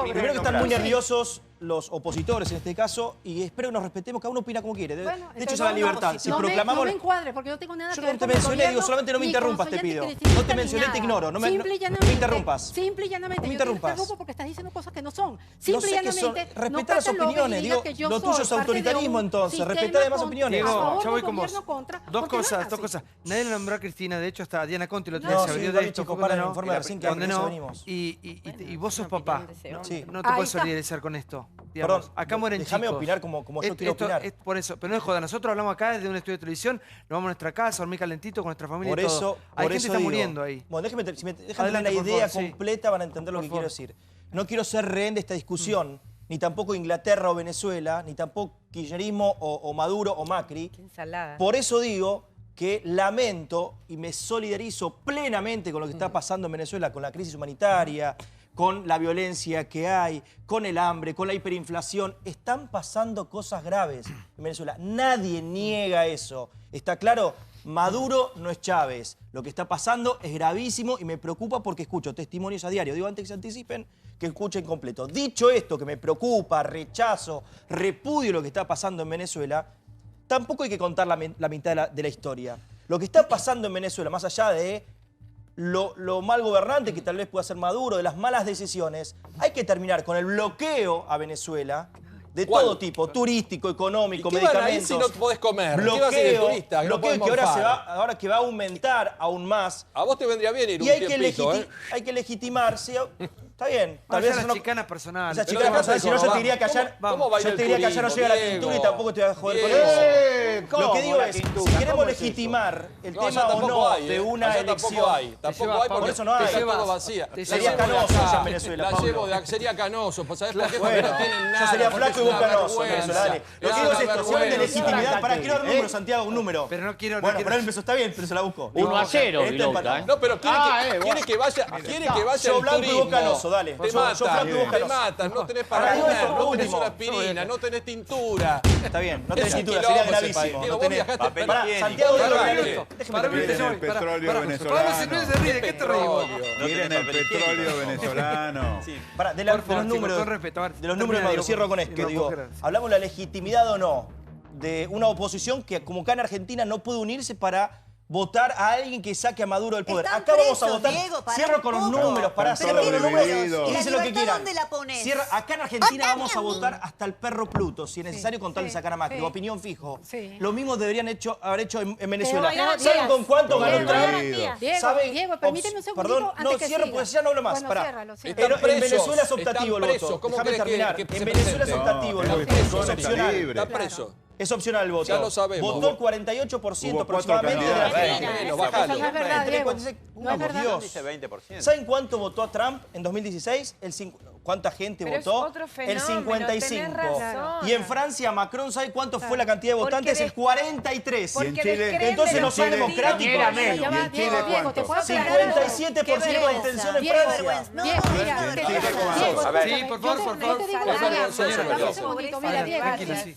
Primero que están muy nerviosos los opositores en este caso y espero que nos respetemos, cada uno opina como quiere. De hecho, es a la libertad. Si proclamamos... No me encuadre porque no tengo nada que ver Yo no te mencioné, digo, solamente no me interrumpas, te pido. No te mencioné, te ignoro, no me interrumpas. Simple y llanamente, no me yo te interrumpas. interrumpo porque estás diciendo cosas que no son. No Simple y sé qué son. llanamente, Respetá las opiniones, digo, lo tuyo es autoritarismo entonces, respetá además opiniones. Diego, ya voy con vos. Dos cosas. Nadie le nombró a Cristina, de hecho hasta Diana Conti lo otro día se abrió de esto, condenó. Y vos sos papá, no te puedes solidarizar con esto. Perdón, acá mueren chicos. Déjame opinar como yo quiero opinar. Por eso, pero no es joda. Nosotros hablamos acá desde un estudio de televisión, nos vamos a nuestra casa, a dormir calentito con nuestra familia y todo. Hay gente que está muriendo ahí. Bueno, si me dejan tener la idea completa van a entender lo que quiero decir. No quiero ser rehén de esta discusión, ni tampoco Inglaterra o Venezuela, ni tampoco kirchnerismo o Maduro o Macri. Qué ensalada. Por eso digo que lamento y me solidarizo plenamente con lo que está pasando en Venezuela, con la crisis humanitaria, con la violencia que hay, con el hambre, con la hiperinflación. Están pasando cosas graves en Venezuela. Nadie niega eso. ¿Está claro? Maduro no es Chávez. Lo que está pasando es gravísimo y me preocupa porque escucho testimonios a diario. Digo, antes que se anticipen, que escuchen completo. Dicho esto, que me preocupa, rechazo, repudio lo que está pasando en Venezuela, tampoco hay que contar la mitad de la historia. Lo que está pasando en Venezuela, más allá de lo mal gobernante que tal vez pueda ser Maduro, de las malas decisiones, hay que terminar con el bloqueo a Venezuela de todo tipo, turístico, económico, medicamentos. Si no podés comer? Bloqueo, ¿Qué vas a ir de turista? bloqueo que ahora que va a aumentar aún más. A vos te vendría bien ir un tiempito, hay que legitimar, sí, está bien. Tal vez las chicanas personales. Esas chicanas personales, si no yo te diría que allá no llega la pintura y tampoco te voy a joder con eso. Lo que digo es, si queremos legitimar el tema o no de una elección... Tampoco hay, por eso no hay. Sería canoso allá en Venezuela, sería canoso, ¿sabés por qué? Porque no tienen nada. Yo sería flaco y vos canoso en Venezuela, dale. Lo que digo es esto, si de legitimidad, para quiero dar un número, Santiago, un número. Pero no quiero... Bueno, pero él empezó, está bien, pero se la busco. 1-0, No, pero quiere que vaya yo blanco y vos canoso, dale. Te matan, no tenés para comer, no tenés una aspirina, no tenés tintura. Está bien, no tenés tintura, sería gravísimo. No tenés papel Santiago, Miren el petróleo venezolano. ¿Qué te reímos? Miren el petróleo venezolano. De los números de Maduro, cierro con esto. Digo, hablamos de la legitimidad o no de una oposición que, como acá en Argentina, no puede unirse para votar a alguien que saque a Maduro del poder. Acá vamos a votar. Cierro con los números, cierro con los números y dicen lo que quieran. Acá en Argentina vamos a votar hasta el perro Pluto, si es necesario, con tal de sacar a Macri. Opinión fijo. Lo mismo deberían haber hecho en Venezuela. ¿Saben con cuánto ganó Trump? Diego, permíteme un segundito. Perdón, no, cierro porque ya no hablo más. En Venezuela es optativo el voto. Déjame terminar. En Venezuela es optativo el voto. Es opcional. Está preso. Es opcional el voto. Ya lo sabemos. Votó el 48% aproximadamente de la gente. Bájalo. No es verdad, Diego. No es verdad. Dice 20%. ¿Saben cuánto votó a Trump en 2016? ¿Cuánta gente votó? El 55%. Y en Francia, Macron, ¿sabe cuánto fue la cantidad de votantes? El 43%. Y en Chile, entonces no son democráticos. ¿Y en Chile cuánto? 57% de intención en Francia. Sí, por favor. Mira, Diego,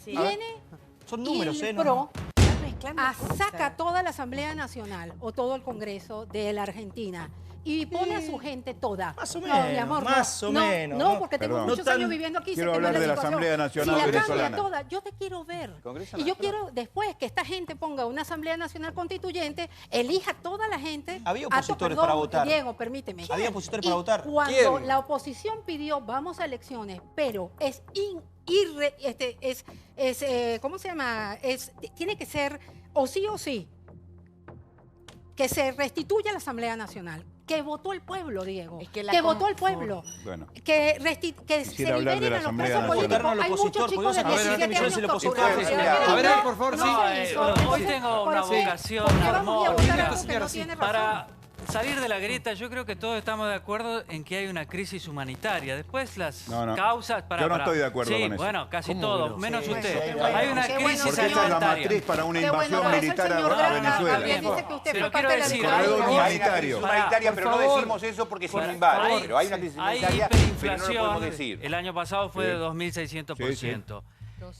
tiene son números, el PRO saca toda la Asamblea Nacional o todo el Congreso de la Argentina y pone a su gente toda. Más o menos, mi amor, más o menos. No, porque tengo muchos años viviendo aquí. Quiero hablar de la Asamblea Nacional venezolana. Toda, yo te quiero ver. Y yo quiero después que esta gente ponga una Asamblea Nacional Constituyente, elija toda la gente. Había opositores para votar. Diego, permíteme. Había opositores para votar. Cuando la oposición pidió vamos a elecciones, pero es ¿cómo se llama? Tiene que ser o sí, que se restituya la Asamblea Nacional. Que votó el pueblo, Diego. Que votó el pueblo. Bueno. Que se liberen a los presos políticos. Hay muchos chicos de 17 años torturados. A ver, por favor, sí. Hoy tengo una vocación para salir de la grieta. Yo creo que todos estamos de acuerdo en que hay una crisis humanitaria. Después las causas... Yo no estoy de acuerdo con eso. Bueno, casi todos, menos usted. Hay una crisis porque esta es la matriz para una invasión militar a Venezuela. Pero quiero decir... humanitaria, pero no decimos eso porque se invade. Pero hay una crisis humanitaria, pero no lo podemos decir. El año pasado fue de 2.600%.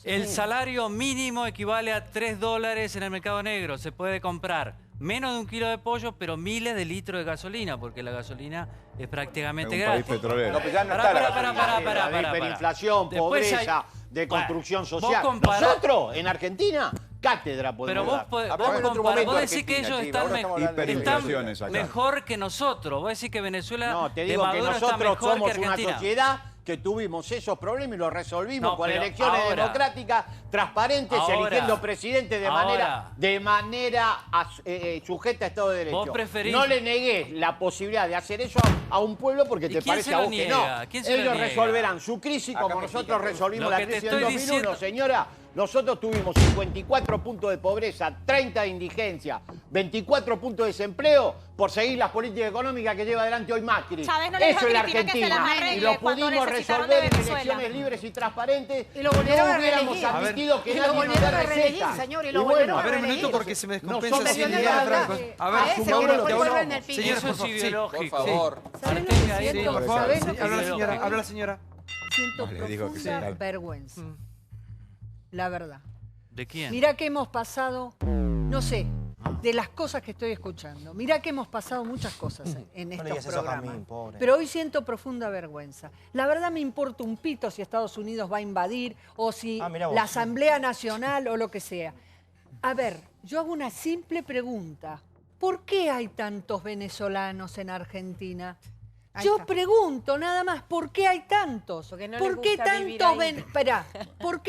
El salario mínimo equivale a $3 en el mercado negro. Se puede comprar menos de 1 kilo de pollo, pero miles de litros de gasolina, porque la gasolina es prácticamente gratis. País petrolero. No, pero ya no está la gasolina. De hiperinflación, pobreza, de construcción social. Nosotros, en Argentina, cátedra podemos dar. Vos decís que ellos están mejor que nosotros. Vos decís que Venezuela no, te digo que nosotros somos una sociedad que tuvimos esos problemas y los resolvimos con elecciones democráticas, transparentes, eligiendo presidente de manera sujeta a Estado de Derecho. No le negués la posibilidad de hacer eso a un pueblo porque te parece a vos que no. Ellos resolverán su crisis como nosotros resolvimos la crisis del 2001, señora. Nosotros tuvimos 54 puntos de pobreza, 30 de indigencia, 24 puntos de desempleo por seguir las políticas económicas que lleva adelante hoy Macri. Eso es la Argentina. Y lo pudimos resolver en elecciones libres y transparentes. Y lo volvieron no hubiéramos admitido que nadie nos dé receta. Señor, y lo volvieron a ver, un minuto porque se me descompensa así. A ver, señor, por favor. Por favor. Habla la señora. Siento profunda vergüenza. La verdad. ¿De quién? Mirá que hemos pasado, no sé, de las cosas que estoy escuchando. Mirá que hemos pasado muchas cosas en estos programas. Pero hoy siento profunda vergüenza. La verdad me importa un pito si Estados Unidos va a invadir o si la Asamblea Nacional o lo que sea. A ver, yo hago una simple pregunta. ¿Por qué hay tantos venezolanos en Argentina? Yo pregunto nada más, ¿por qué hay tantos? Porque no ¿Por qué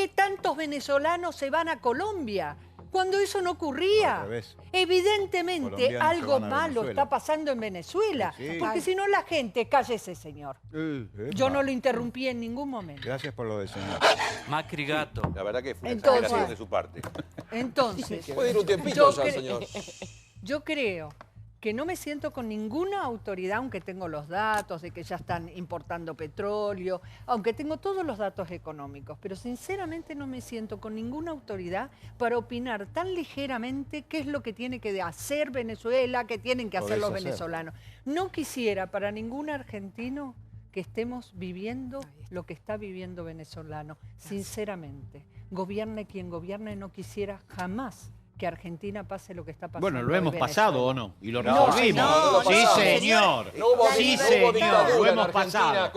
tantos venezolanos se van a Colombia? Cuando eso no ocurría. Evidentemente algo malo está pasando en Venezuela. Porque si no la gente, cállese señor. Yo no lo interrumpí en ningún momento. Gracias por lo de señor. Macri gato. La verdad que fue una exageración de su parte. Entonces, puede ir un tiempito ya, señor. Yo creo que no me siento con ninguna autoridad, aunque tengo los datos de que ya están importando petróleo, aunque tengo todos los datos económicos, pero sinceramente no me siento con ninguna autoridad para opinar tan ligeramente qué es lo que tiene que hacer Venezuela, qué tienen que hacer los venezolanos. No quisiera para ningún argentino que estemos viviendo lo que está viviendo venezolano, sinceramente. Gobierne quien gobierne, no quisiera jamás que Argentina pase lo que está pasando. Bueno, lo hemos pasado o no, y lo resolvimos. Sí, señor. Sí, señor, lo hemos pasado.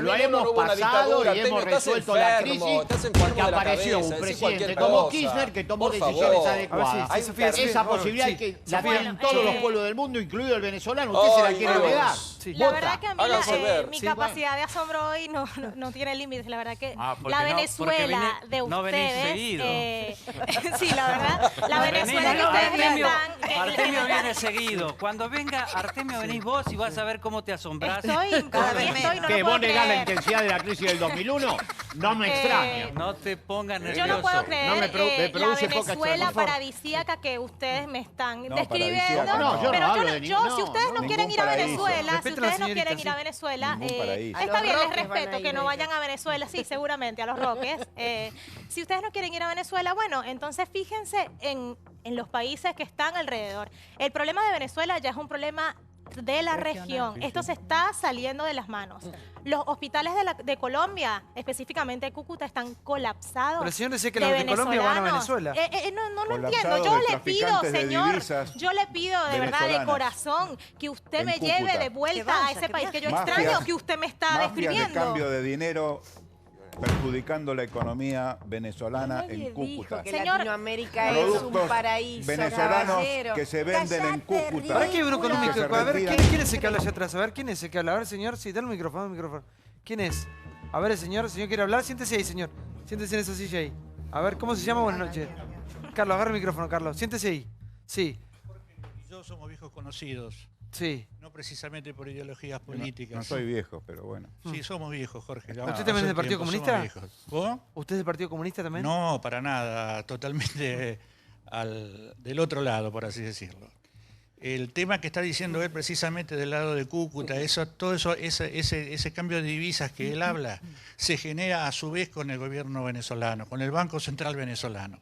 Lo hemos pasado y hemos resuelto la crisis porque apareció un presidente como Kirchner que tomó decisiones adecuadas. Esa posibilidad que la tienen todos los pueblos del mundo, incluido el venezolano. ¿Usted se la quiere negar? La verdad que a mí mi capacidad de asombro hoy no tiene límites. La verdad que la Venezuela de ustedes... Sí, la verdad. La Venezuela que ustedes están... Artemio viene seguido. Cuando venga Artemio venís vos y vas a ver cómo te asombrás. Que vos negás la intensidad de la crisis del 2001, no me extraña. No te pongas nervioso. Yo no puedo creer la Venezuela paradisíaca que ustedes me están describiendo. Pero si ustedes no quieren ir a Venezuela, está bien, les respeto que no vayan a Venezuela, sí, seguramente, a los Roques. Si ustedes no quieren ir a Venezuela, bueno, entonces fíjense en los países que están alrededor. El problema de Venezuela ya es un problema de la región. Esto se está saliendo de las manos. Los hospitales de Colombia, específicamente Cúcuta, están colapsados. Pero el señor decía que los de Colombia van a Venezuela. No lo entiendo. Yo le pido, señor, yo le pido de verdad, de corazón, que usted me lleve de vuelta a ese país que yo extraño, que usted me está describiendo. De cambio de dinero perjudicando la economía venezolana en Cúcuta. Que Latinoamérica es un paraíso. Venezolanos que se venden en Cúcuta. ¿Para qué uno económico? A ver, ¿quién es el que habla allá atrás? A ver, ¿quién es el que habla? A ver, señor, sí, dale el micrófono, ¿Quién es? A ver, el señor quiere hablar. Siéntese ahí, señor. Siéntese en esa silla ahí. A ver, ¿cómo se llama? Buenas noches. Carlos, agarra el micrófono, Carlos. Siéntese ahí. Sí. Yo somos viejos conocidos. Sí. No precisamente por ideologías políticas. No soy viejo, pero bueno. Sí, somos viejos, Jorge. ¿Usted también es del Partido Comunista? ¿Cómo? ¿Usted es del Partido Comunista también? No, para nada. Totalmente del otro lado, por así decirlo. El tema que está diciendo él precisamente del lado de Cúcuta, todo eso, ese cambio de divisas que él habla, se genera a su vez con el gobierno venezolano, con el Banco Central venezolano.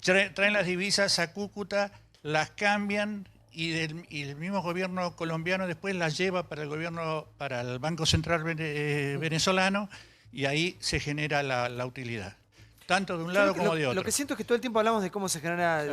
Traen las divisas a Cúcuta, las cambian y el mismo gobierno colombiano después las lleva para el Banco Central venezolano y ahí se genera la utilidad. Tanto de un lado como de otro. Lo que siento es que todo el tiempo hablamos de cómo se genera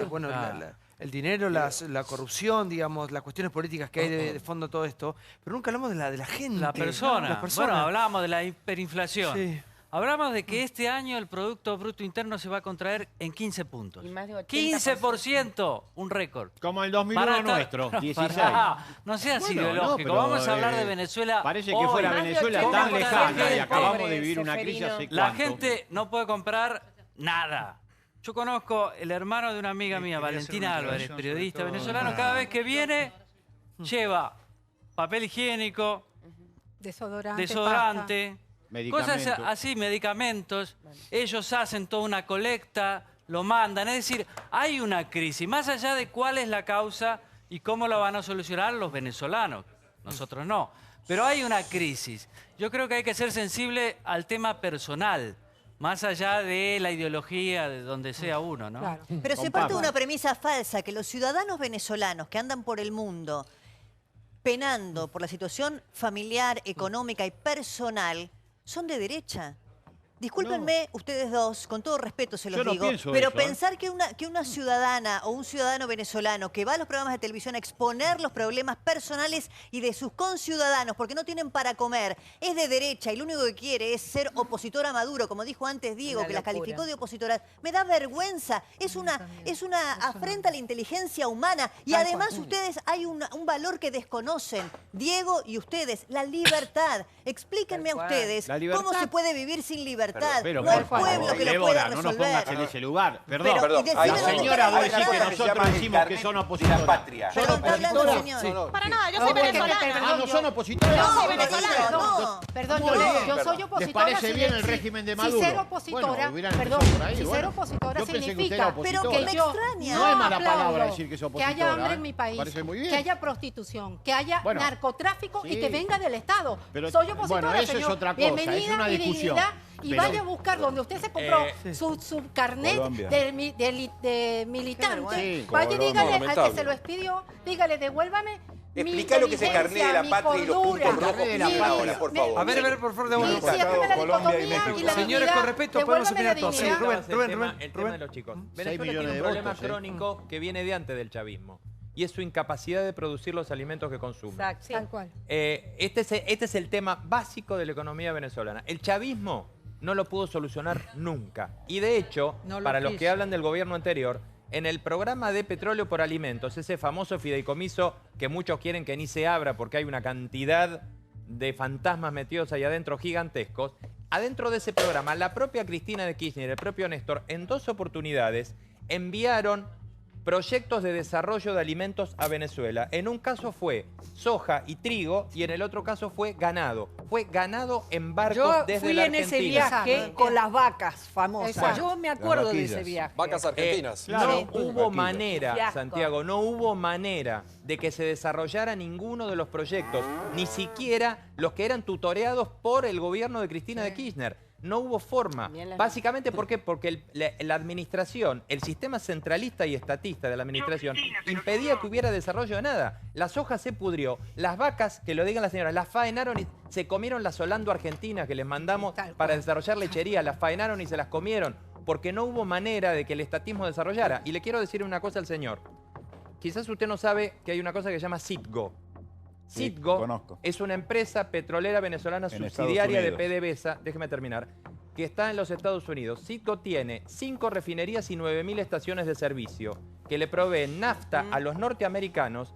el dinero, la corrupción, digamos, las cuestiones políticas que hay de fondo todo esto, pero nunca hablamos de la gente. La persona. Las personas. Bueno, hablábamos de la hiperinflación. Sí. Hablamos de que este año el Producto Bruto Interno se va a contraer en 15 puntos. Y más de 80%. 15%, un récord. Como el 2001 nuestro, 16. No seas Bueno, ideológico, no, vamos a hablar de Venezuela. Parece que hoy. fuera Venezuela tan lejana y acabamos de vivir una crisis hace La cuánto. gente no puede comprar nada. Yo conozco el hermano de una amiga mía, Valentina Álvarez, periodista venezolano, cada vez que viene lleva papel higiénico, desodorante, cosas así, medicamentos. Ellos hacen toda una colecta, lo mandan. Es decir, hay una crisis, más allá de cuál es la causa y cómo la van a solucionar los venezolanos. Nosotros no. Pero hay una crisis. Yo creo que hay que ser sensible al tema personal, más allá de la ideología de donde sea uno, ¿no? Claro. Pero se parte de una premisa falsa, que los ciudadanos venezolanos que andan por el mundo penando por la situación familiar, económica y personal, son de derecha. Discúlpenme ustedes dos, con todo respeto se los digo, pero pensar que una ciudadana o un ciudadano venezolano que va a los programas de televisión a exponer los problemas personales y de sus conciudadanos porque no tienen para comer, es de derecha y lo único que quiere es ser opositor a Maduro, como dijo antes Diego, que las calificó de opositoras, me da vergüenza, es una afrenta a la inteligencia humana y además ustedes hay un valor que desconocen, Diego y ustedes, la libertad. Explíquenme a ustedes cómo se puede vivir sin libertad. Pero, no hay pueblo que lo pueda resolver. no nos pongas en ese lugar. Perdón, Perdón. La señora va a decir que nosotros decimos que son opositoras. Pero está hablando, señor. Para nada, yo soy venezolana. ¿No son opositoras? Yo soy venezolana, no. Perdón, yo soy opositora. ¿Les parece bien el régimen de Maduro? Si ser opositora, ser opositora significa que me yo extraña. No es mala aplaudo palabra decir que es que opositora. haya hambre en mi país, Parece muy bien. que haya prostitución, que haya narcotráfico y que venga del Estado. Pero, soy opositora, bueno, eso señor. es otra cosa, Bienvenida es una y discusión. dignidad. Y Pero- vaya a buscar donde usted se compró su carnet Colombia. de militante. Sí, Vaya y Colombia. dígale al que Lamentable. se lo expidió, dígale, devuélvame mi Explica lo que es el carnet de la mi patria y los cordura, puntos rojos que tiene ahora, por favor. A ver, por favor, de uno. Siénteme la Colombia y dicotomía México. y la Señores, dignidad, con respeto, podemos devuélvame la opinar todos. Sí, dignidad. El tema de los chicos. Venezuela millones tiene de un problema votos, crónico que viene de antes del chavismo. Y es su incapacidad de producir los alimentos que consume. Exacto. Tal cual. Este es el tema básico de la economía venezolana. El chavismo no lo pudo solucionar nunca. Y de hecho, No lo para los quiso. que hablan del gobierno anterior, en el programa de petróleo por alimentos, ese famoso fideicomiso que muchos quieren que ni se abra porque hay una cantidad de fantasmas metidos ahí adentro gigantescos, adentro de ese programa, la propia Cristina de Kirchner y el propio Néstor, en 2 oportunidades, enviaron proyectos de desarrollo de alimentos a Venezuela. En un caso fue soja y trigo y en el otro caso fue ganado. Fue ganado en barcos Yo desde fui la en ese Argentina. viaje con las vacas famosas. Exacto. Yo me acuerdo de ese vaquillas. viaje. Vacas argentinas. No hubo Vaquillas. manera, Fiasco. Santiago, no hubo manera de que se desarrollara ninguno de los proyectos, ni siquiera los que eran tutoreados por el gobierno de Cristina de Kirchner. No hubo forma. Bien las- Básicamente, ¿por qué? Porque la administración, el sistema centralista y estatista de la administración impedía que hubiera desarrollo de nada. La soja se pudrió, las vacas, que lo digan las señoras, las faenaron y se comieron las Solando argentinas que les mandamos para desarrollar lechería, las faenaron y se las comieron, porque no hubo manera de que el estatismo desarrollara. Y le quiero decir una cosa al señor. Quizás usted no sabe que hay una cosa que se llama Citgo. Sí, Citgo conozco. es una empresa petrolera venezolana En subsidiaria de Estados Unidos. PDVSA, déjeme terminar, que está en los Estados Unidos. Citgo tiene 5 refinerías y 9.000 estaciones de servicio que le proveen nafta a los norteamericanos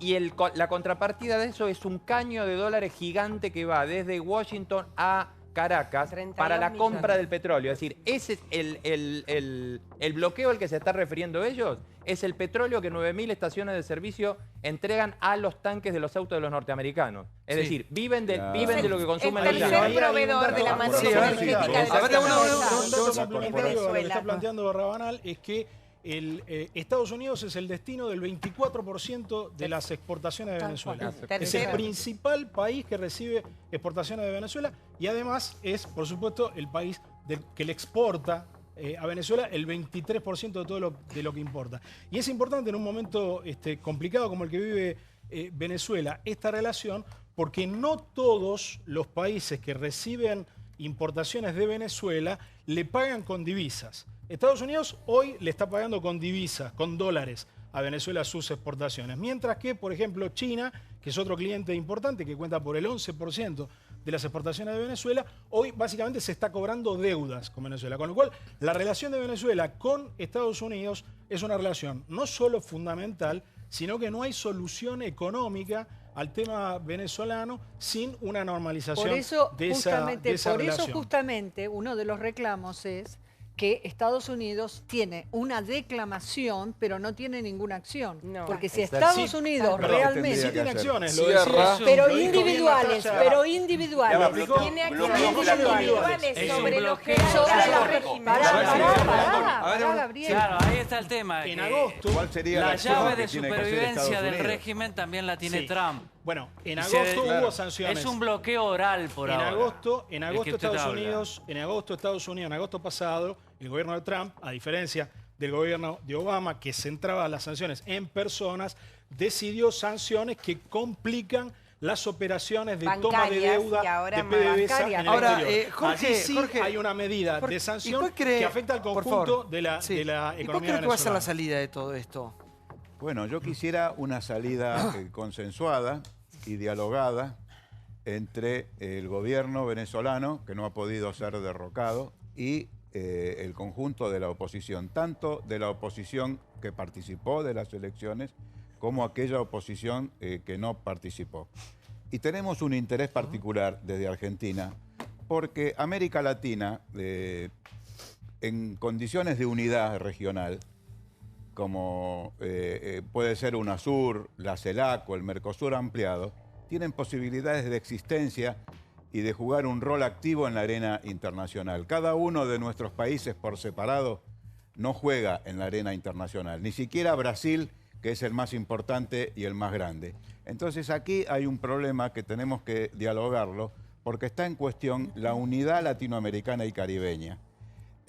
y la contrapartida de eso es un caño de dólares gigante que va desde Washington a Caracas 32 para la compra millones. del petróleo. Es decir, ese es el bloqueo al que se están refiriendo ellos. Es el petróleo que 9.000 estaciones de servicio entregan a los tanques de los autos de los norteamericanos. Es decir, viven de lo que consumen los tercer proveedor de la matriz energética de en Venezuela. Lo que está planteando Rabanal es que Estados Unidos es el destino del 24% de las exportaciones de Venezuela. Es el principal país que recibe exportaciones de Venezuela y además es, por supuesto, el país que le exporta a Venezuela el 23% de todo lo que importa. Y es importante en un momento complicado como el que vive Venezuela esta relación, porque no todos los países que reciben importaciones de Venezuela le pagan con divisas. Estados Unidos hoy le está pagando con divisas, con dólares a Venezuela sus exportaciones. Mientras que, por ejemplo, China, que es otro cliente importante que cuenta por el 11% de las exportaciones de Venezuela, hoy básicamente se está cobrando deudas con Venezuela. Con lo cual, la relación de Venezuela con Estados Unidos es una relación no solo fundamental, sino que no hay solución económica al tema venezolano sin una normalización de esa relación. Por eso justamente uno de los reclamos es que Estados Unidos tiene una declamación, pero no tiene ninguna acción. No. Porque si Estados Unidos realmente... Sí tiene acciones, lo decía, pero individuales, Tiene acciones individuales sobre los que... Gabriel. Claro, ahí está el tema. En agosto... ¿Cuál sería la llave de supervivencia del régimen también la tiene Trump? Bueno, en agosto hubo sanciones. Es un bloqueo oral por ahora. En agosto Estados Unidos, en agosto pasado, el gobierno de Trump, a diferencia del gobierno de Obama, que centraba las sanciones en personas, decidió sanciones que complican las operaciones de toma de deuda de PDVSA en el exterior. Jorge, hay una medida de sanción que afecta al conjunto de la economía venezolana. ¿Cuál cree que va a ser la salida de todo esto? Bueno, yo quisiera una salida consensuada y dialogada entre el gobierno venezolano, que no ha podido ser derrocado, y el conjunto de la oposición, tanto de la oposición que participó de las elecciones como aquella oposición que no participó. Y tenemos un interés particular desde Argentina, porque América Latina, en condiciones de unidad regional, como puede ser UNASUR, la CELAC o el Mercosur ampliado, tienen posibilidades de existencia y de jugar un rol activo en la arena internacional. Cada uno de nuestros países por separado no juega en la arena internacional, ni siquiera Brasil, que es el más importante y el más grande. Entonces aquí hay un problema que tenemos que dialogarlo, porque está en cuestión la unidad latinoamericana y caribeña.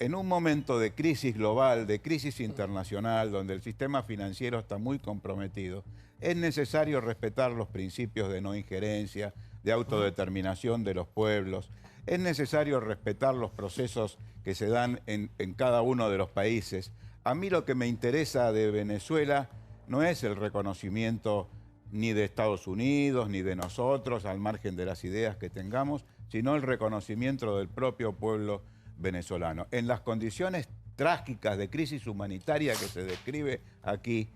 En un momento de crisis global, de crisis internacional, donde el sistema financiero está muy comprometido, es necesario respetar los principios de no injerencia, de autodeterminación de los pueblos. Es necesario respetar los procesos que se dan en cada uno de los países. A mí lo que me interesa de Venezuela no es el reconocimiento ni de Estados Unidos, ni de nosotros, al margen de las ideas que tengamos, sino el reconocimiento del propio pueblo venezolano. En las condiciones trágicas de crisis humanitaria que se describe aquí,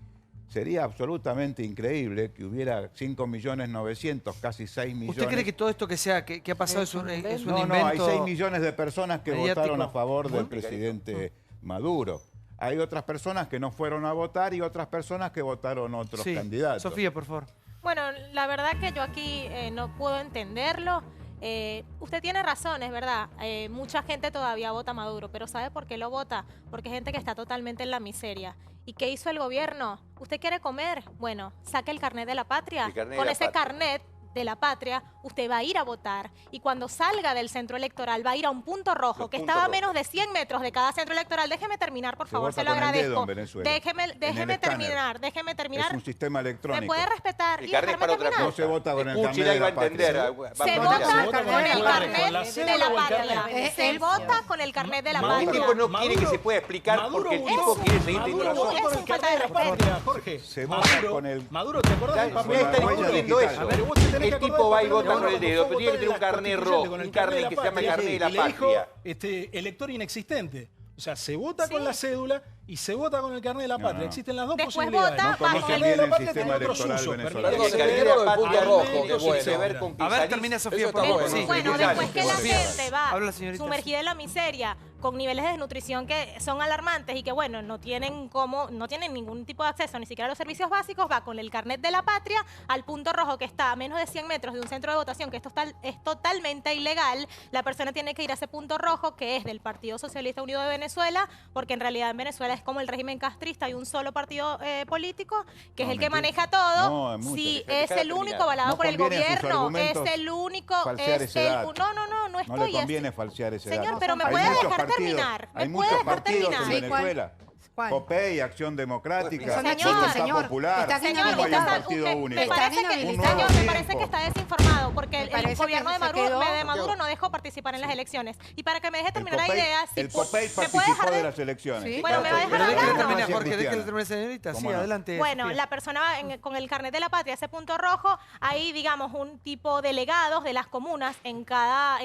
sería absolutamente increíble que hubiera 5.900.000, casi 6 millones. ¿Usted cree que todo esto que ha pasado es un invento? No, hay 6 millones de personas que votaron a favor del presidente Maduro. Hay otras personas que no fueron a votar y otras personas que votaron otros candidatos. Sofía, por favor. Bueno, la verdad que yo aquí no puedo entenderlo. Usted tiene razón, es verdad. Mucha gente todavía vota a Maduro, pero ¿sabe por qué lo vota? Porque hay gente que está totalmente en la miseria. ¿Y qué hizo el gobierno? ¿Usted quiere comer? Bueno, saque el carnet de la patria. Con ese carnet de la patria, usted va a ir a votar. Y cuando salga del centro electoral, va a ir a un punto rojo, que estaba a menos de 100 metros de cada centro electoral. Déjeme terminar, por favor, se lo agradezco. Déjeme terminar. Es un sistema electrónico. ¿Me puede respetar? El carnet para otra cosa. No se vota con el carnet de la patria. Se vota con el carnet de la patria. Se vota con el carnet de la patria. El tipo no quiere que se pueda explicar porque el tipo quiere seguir teniendo razón. Es un falta de respeto. Jorge, se vota con el... Maduro, ¿te acordás del papel? Está discutiendo eso. El tipo va y vota con el dedo, pero tiene que tener un carnet rojo, un carnet que se llama carnet de la patria. Elector inexistente. O O sea, se vota con la cédula y se vota con el carnet de la patria. Existen las dos Después posibilidades. vota, No conocen bien el sistema electoral venezolano. El carnet de la patria rojo, que bueno. A ver, termina Sofía, por favor. Sí. Bueno, después que la gente va Habla, señorita. sumergida en la miseria, con niveles de desnutrición que son alarmantes y que, bueno, no tienen ningún tipo de acceso, ni siquiera a los servicios básicos, va con el carnet de la patria al punto rojo que está a menos de 100 metros de un centro de votación, que esto es totalmente ilegal. La persona tiene que ir a ese punto rojo, que es del Partido Socialista Unido de Venezuela, porque en realidad en Venezuela es como el régimen castrista, hay un solo partido político, que es el que maneja todo. Sí, es el único avalado por el gobierno, es el único... No No le conviene falsear ese dato. Señor, pero me puede dejar terminar. Hay muchos partidos en Venezuela. COPEI, Acción Democrática, Voluntad Popular. Señor, ¿Cómo hay un partido único? me parece que está desinformado, porque el gobierno de Maduro no dejó participar en las elecciones. Y para que me deje terminar la idea... El COPEI participó de las elecciones. Bueno, me va a dejar hablar. Jorge, déjale terminar, señorita. Sí, adelante. Bueno, la persona va con el carnet de la patria, ese punto rojo, hay, digamos, un tipo de delegados de las comunas en cada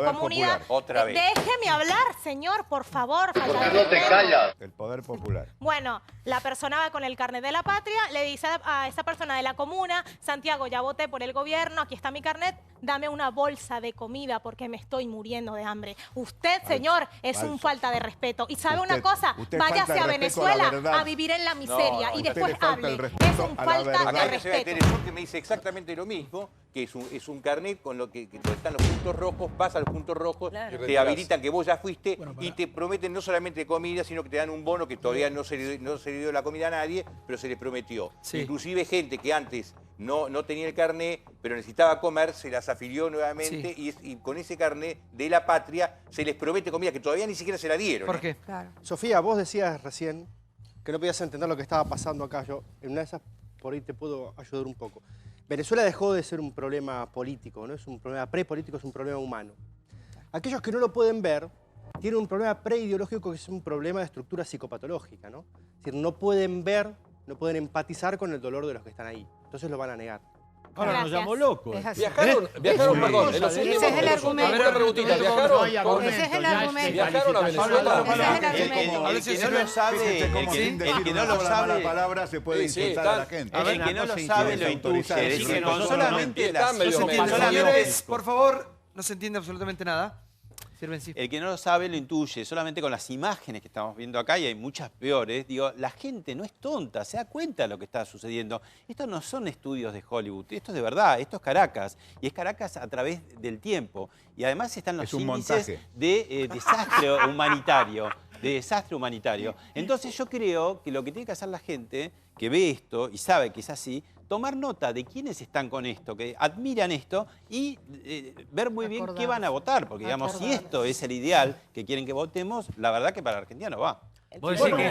comunidad. Otra vez. Déjeme hablar, señor, por favor. ¿Por qué no te callas? El Poder Popular. Bueno, la persona va con el carnet de la patria, le dice a esa persona de la comuna: Santiago, ya voté por el gobierno, aquí está mi carnet, dame una bolsa de comida porque me estoy muriendo de hambre. Usted, señor, es un falta de respeto. Y sabe una cosa, váyase a Venezuela a vivir en la miseria y después hable. Es un falta de respeto. Porque me dice exactamente lo mismo, que es un carnet con lo que donde están los puntos rojos, vas a los puntos rojos, te habilitan que vos ya fuiste y te prometen no solamente comida, sino que te dan un bono que todavía no se le dio la comida a nadie, pero se le prometió. Sí. Inclusive gente que antes no tenía el carnet, pero necesitaba comer, se las afilió nuevamente y con ese carnet de la patria se les promete comida que todavía ni siquiera se la dieron. ¿Por qué? Claro. Sofía, vos decías recién que no podías entender lo que estaba pasando acá. Yo, en una de esas, por ahí te puedo ayudar un poco. Venezuela dejó de ser un problema político, no es un problema prepolítico, es un problema humano. Aquellos que no lo pueden ver tienen un problema preideológico que es un problema de estructura psicopatológica, ¿no? Es decir, no pueden ver, no pueden empatizar con el dolor de los que están ahí. Entonces lo van a negar. Ahora nos llamó locos. Viajaron, perdón, en los últimos... Ese es el argumento. Una preguntita, Ese es el argumento. ¿Viajaron a Venezuela? El que no lo sabe, el que no lo sabe... palabra se puede insultar a la gente. El que no lo sabe lo intuye. Es que solamente las... Señores, por favor, no se entiende absolutamente nada. El que no lo sabe lo intuye, solamente con las imágenes que estamos viendo acá, y hay muchas peores, digo, la gente no es tonta, se da cuenta de lo que está sucediendo. Estos no son estudios de Hollywood, esto es de verdad, esto es Caracas, y es Caracas a través del tiempo. Y además están los índices de desastre humanitario. Entonces yo creo que lo que tiene que hacer la gente que ve esto y sabe que es así, tomar nota de quiénes están con esto, que admiran esto y ver muy bien qué van a votar. Porque, digamos, si esto es el ideal que quieren que votemos, la verdad que para la Argentina no va. Vos decís que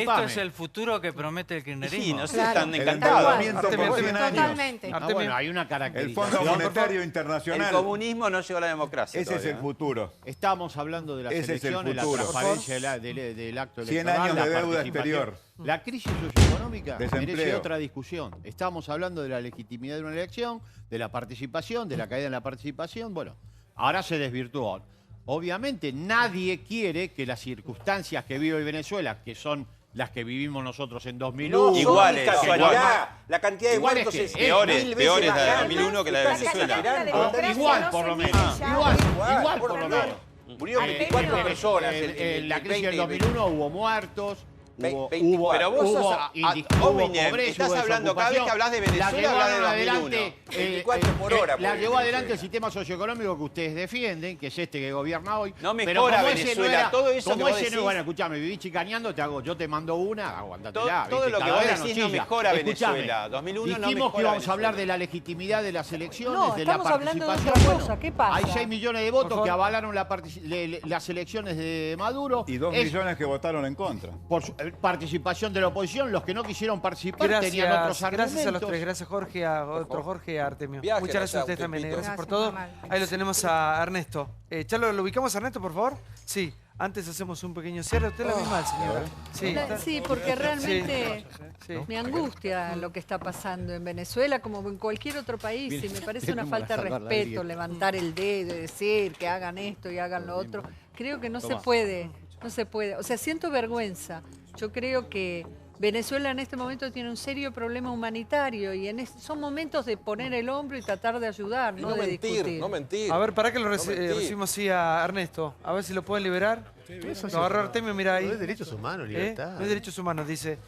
esto es el futuro que promete el kirchnerismo. Sí, no sé, están encantados. Totalmente. Bueno, hay una característica. El Fondo Monetario Internacional. El comunismo no llegó a la democracia. Ese es el futuro. Estamos hablando de las elecciones, la transparencia del acto electoral. 100 años de deuda exterior. La crisis socioeconómica merece Desempleo. otra discusión. Estamos hablando de la legitimidad de una elección, de la participación, de la caída en la participación. Bueno, ahora se desvirtuó. Obviamente nadie quiere que las circunstancias que vive Venezuela, que son las que vivimos nosotros en 2001... Iguales, la cantidad de muertos es peores la de 2001 que la de Venezuela. Igual por lo menos. Igual por lo menos. Murieron 24 personas. En la crisis del 2001 hubo muertos. Pero vos sos estás hablando, cada vez que hablas de Venezuela, hablas de 2001. 24 por hora. La llevó adelante el sistema socioeconómico que ustedes defienden, que es este que gobierna hoy. No mejora Venezuela, todo eso que vos decís. Bueno, escuchame, viví chicaneando, yo te mando una, aguantatela. Todo lo que vos decís no mejora Venezuela. 2001 no mejora. Dijimos que íbamos a hablar de la legitimidad de las elecciones, de la participación. Estamos hablando de otra cosa, ¿qué pasa? Hay 6 millones de votos que avalaron las elecciones de Maduro. Y 2 millones que votaron en contra. Participación de la oposición, los que no quisieron participar tenían otros argumentos. Gracias a los tres, gracias Jorge, a otro Jorge y a Artemio. Muchas gracias a ustedes también, gracias por todo. Ahí lo tenemos a Ernesto. Charlo, ¿lo ubicamos a Ernesto, por favor? Sí. Antes hacemos un pequeño cierre. Usted la misma, señora. Sí, porque realmente me angustia lo que está pasando en Venezuela, como en cualquier otro país, y me parece una falta de respeto levantar el dedo y decir que hagan esto y hagan lo otro. Creo que no se puede No se puede. O sea, siento vergüenza. Yo creo que Venezuela en este momento tiene un serio problema humanitario y son momentos de poner el hombro y tratar de ayudar, no de discutir. No mentir. A ver, para que lo recibimos así a Ernesto. A ver si lo pueden liberar. Lo agarró Artemio, mira ahí. No es derechos humanos, libertad. No es derechos humanos, dice.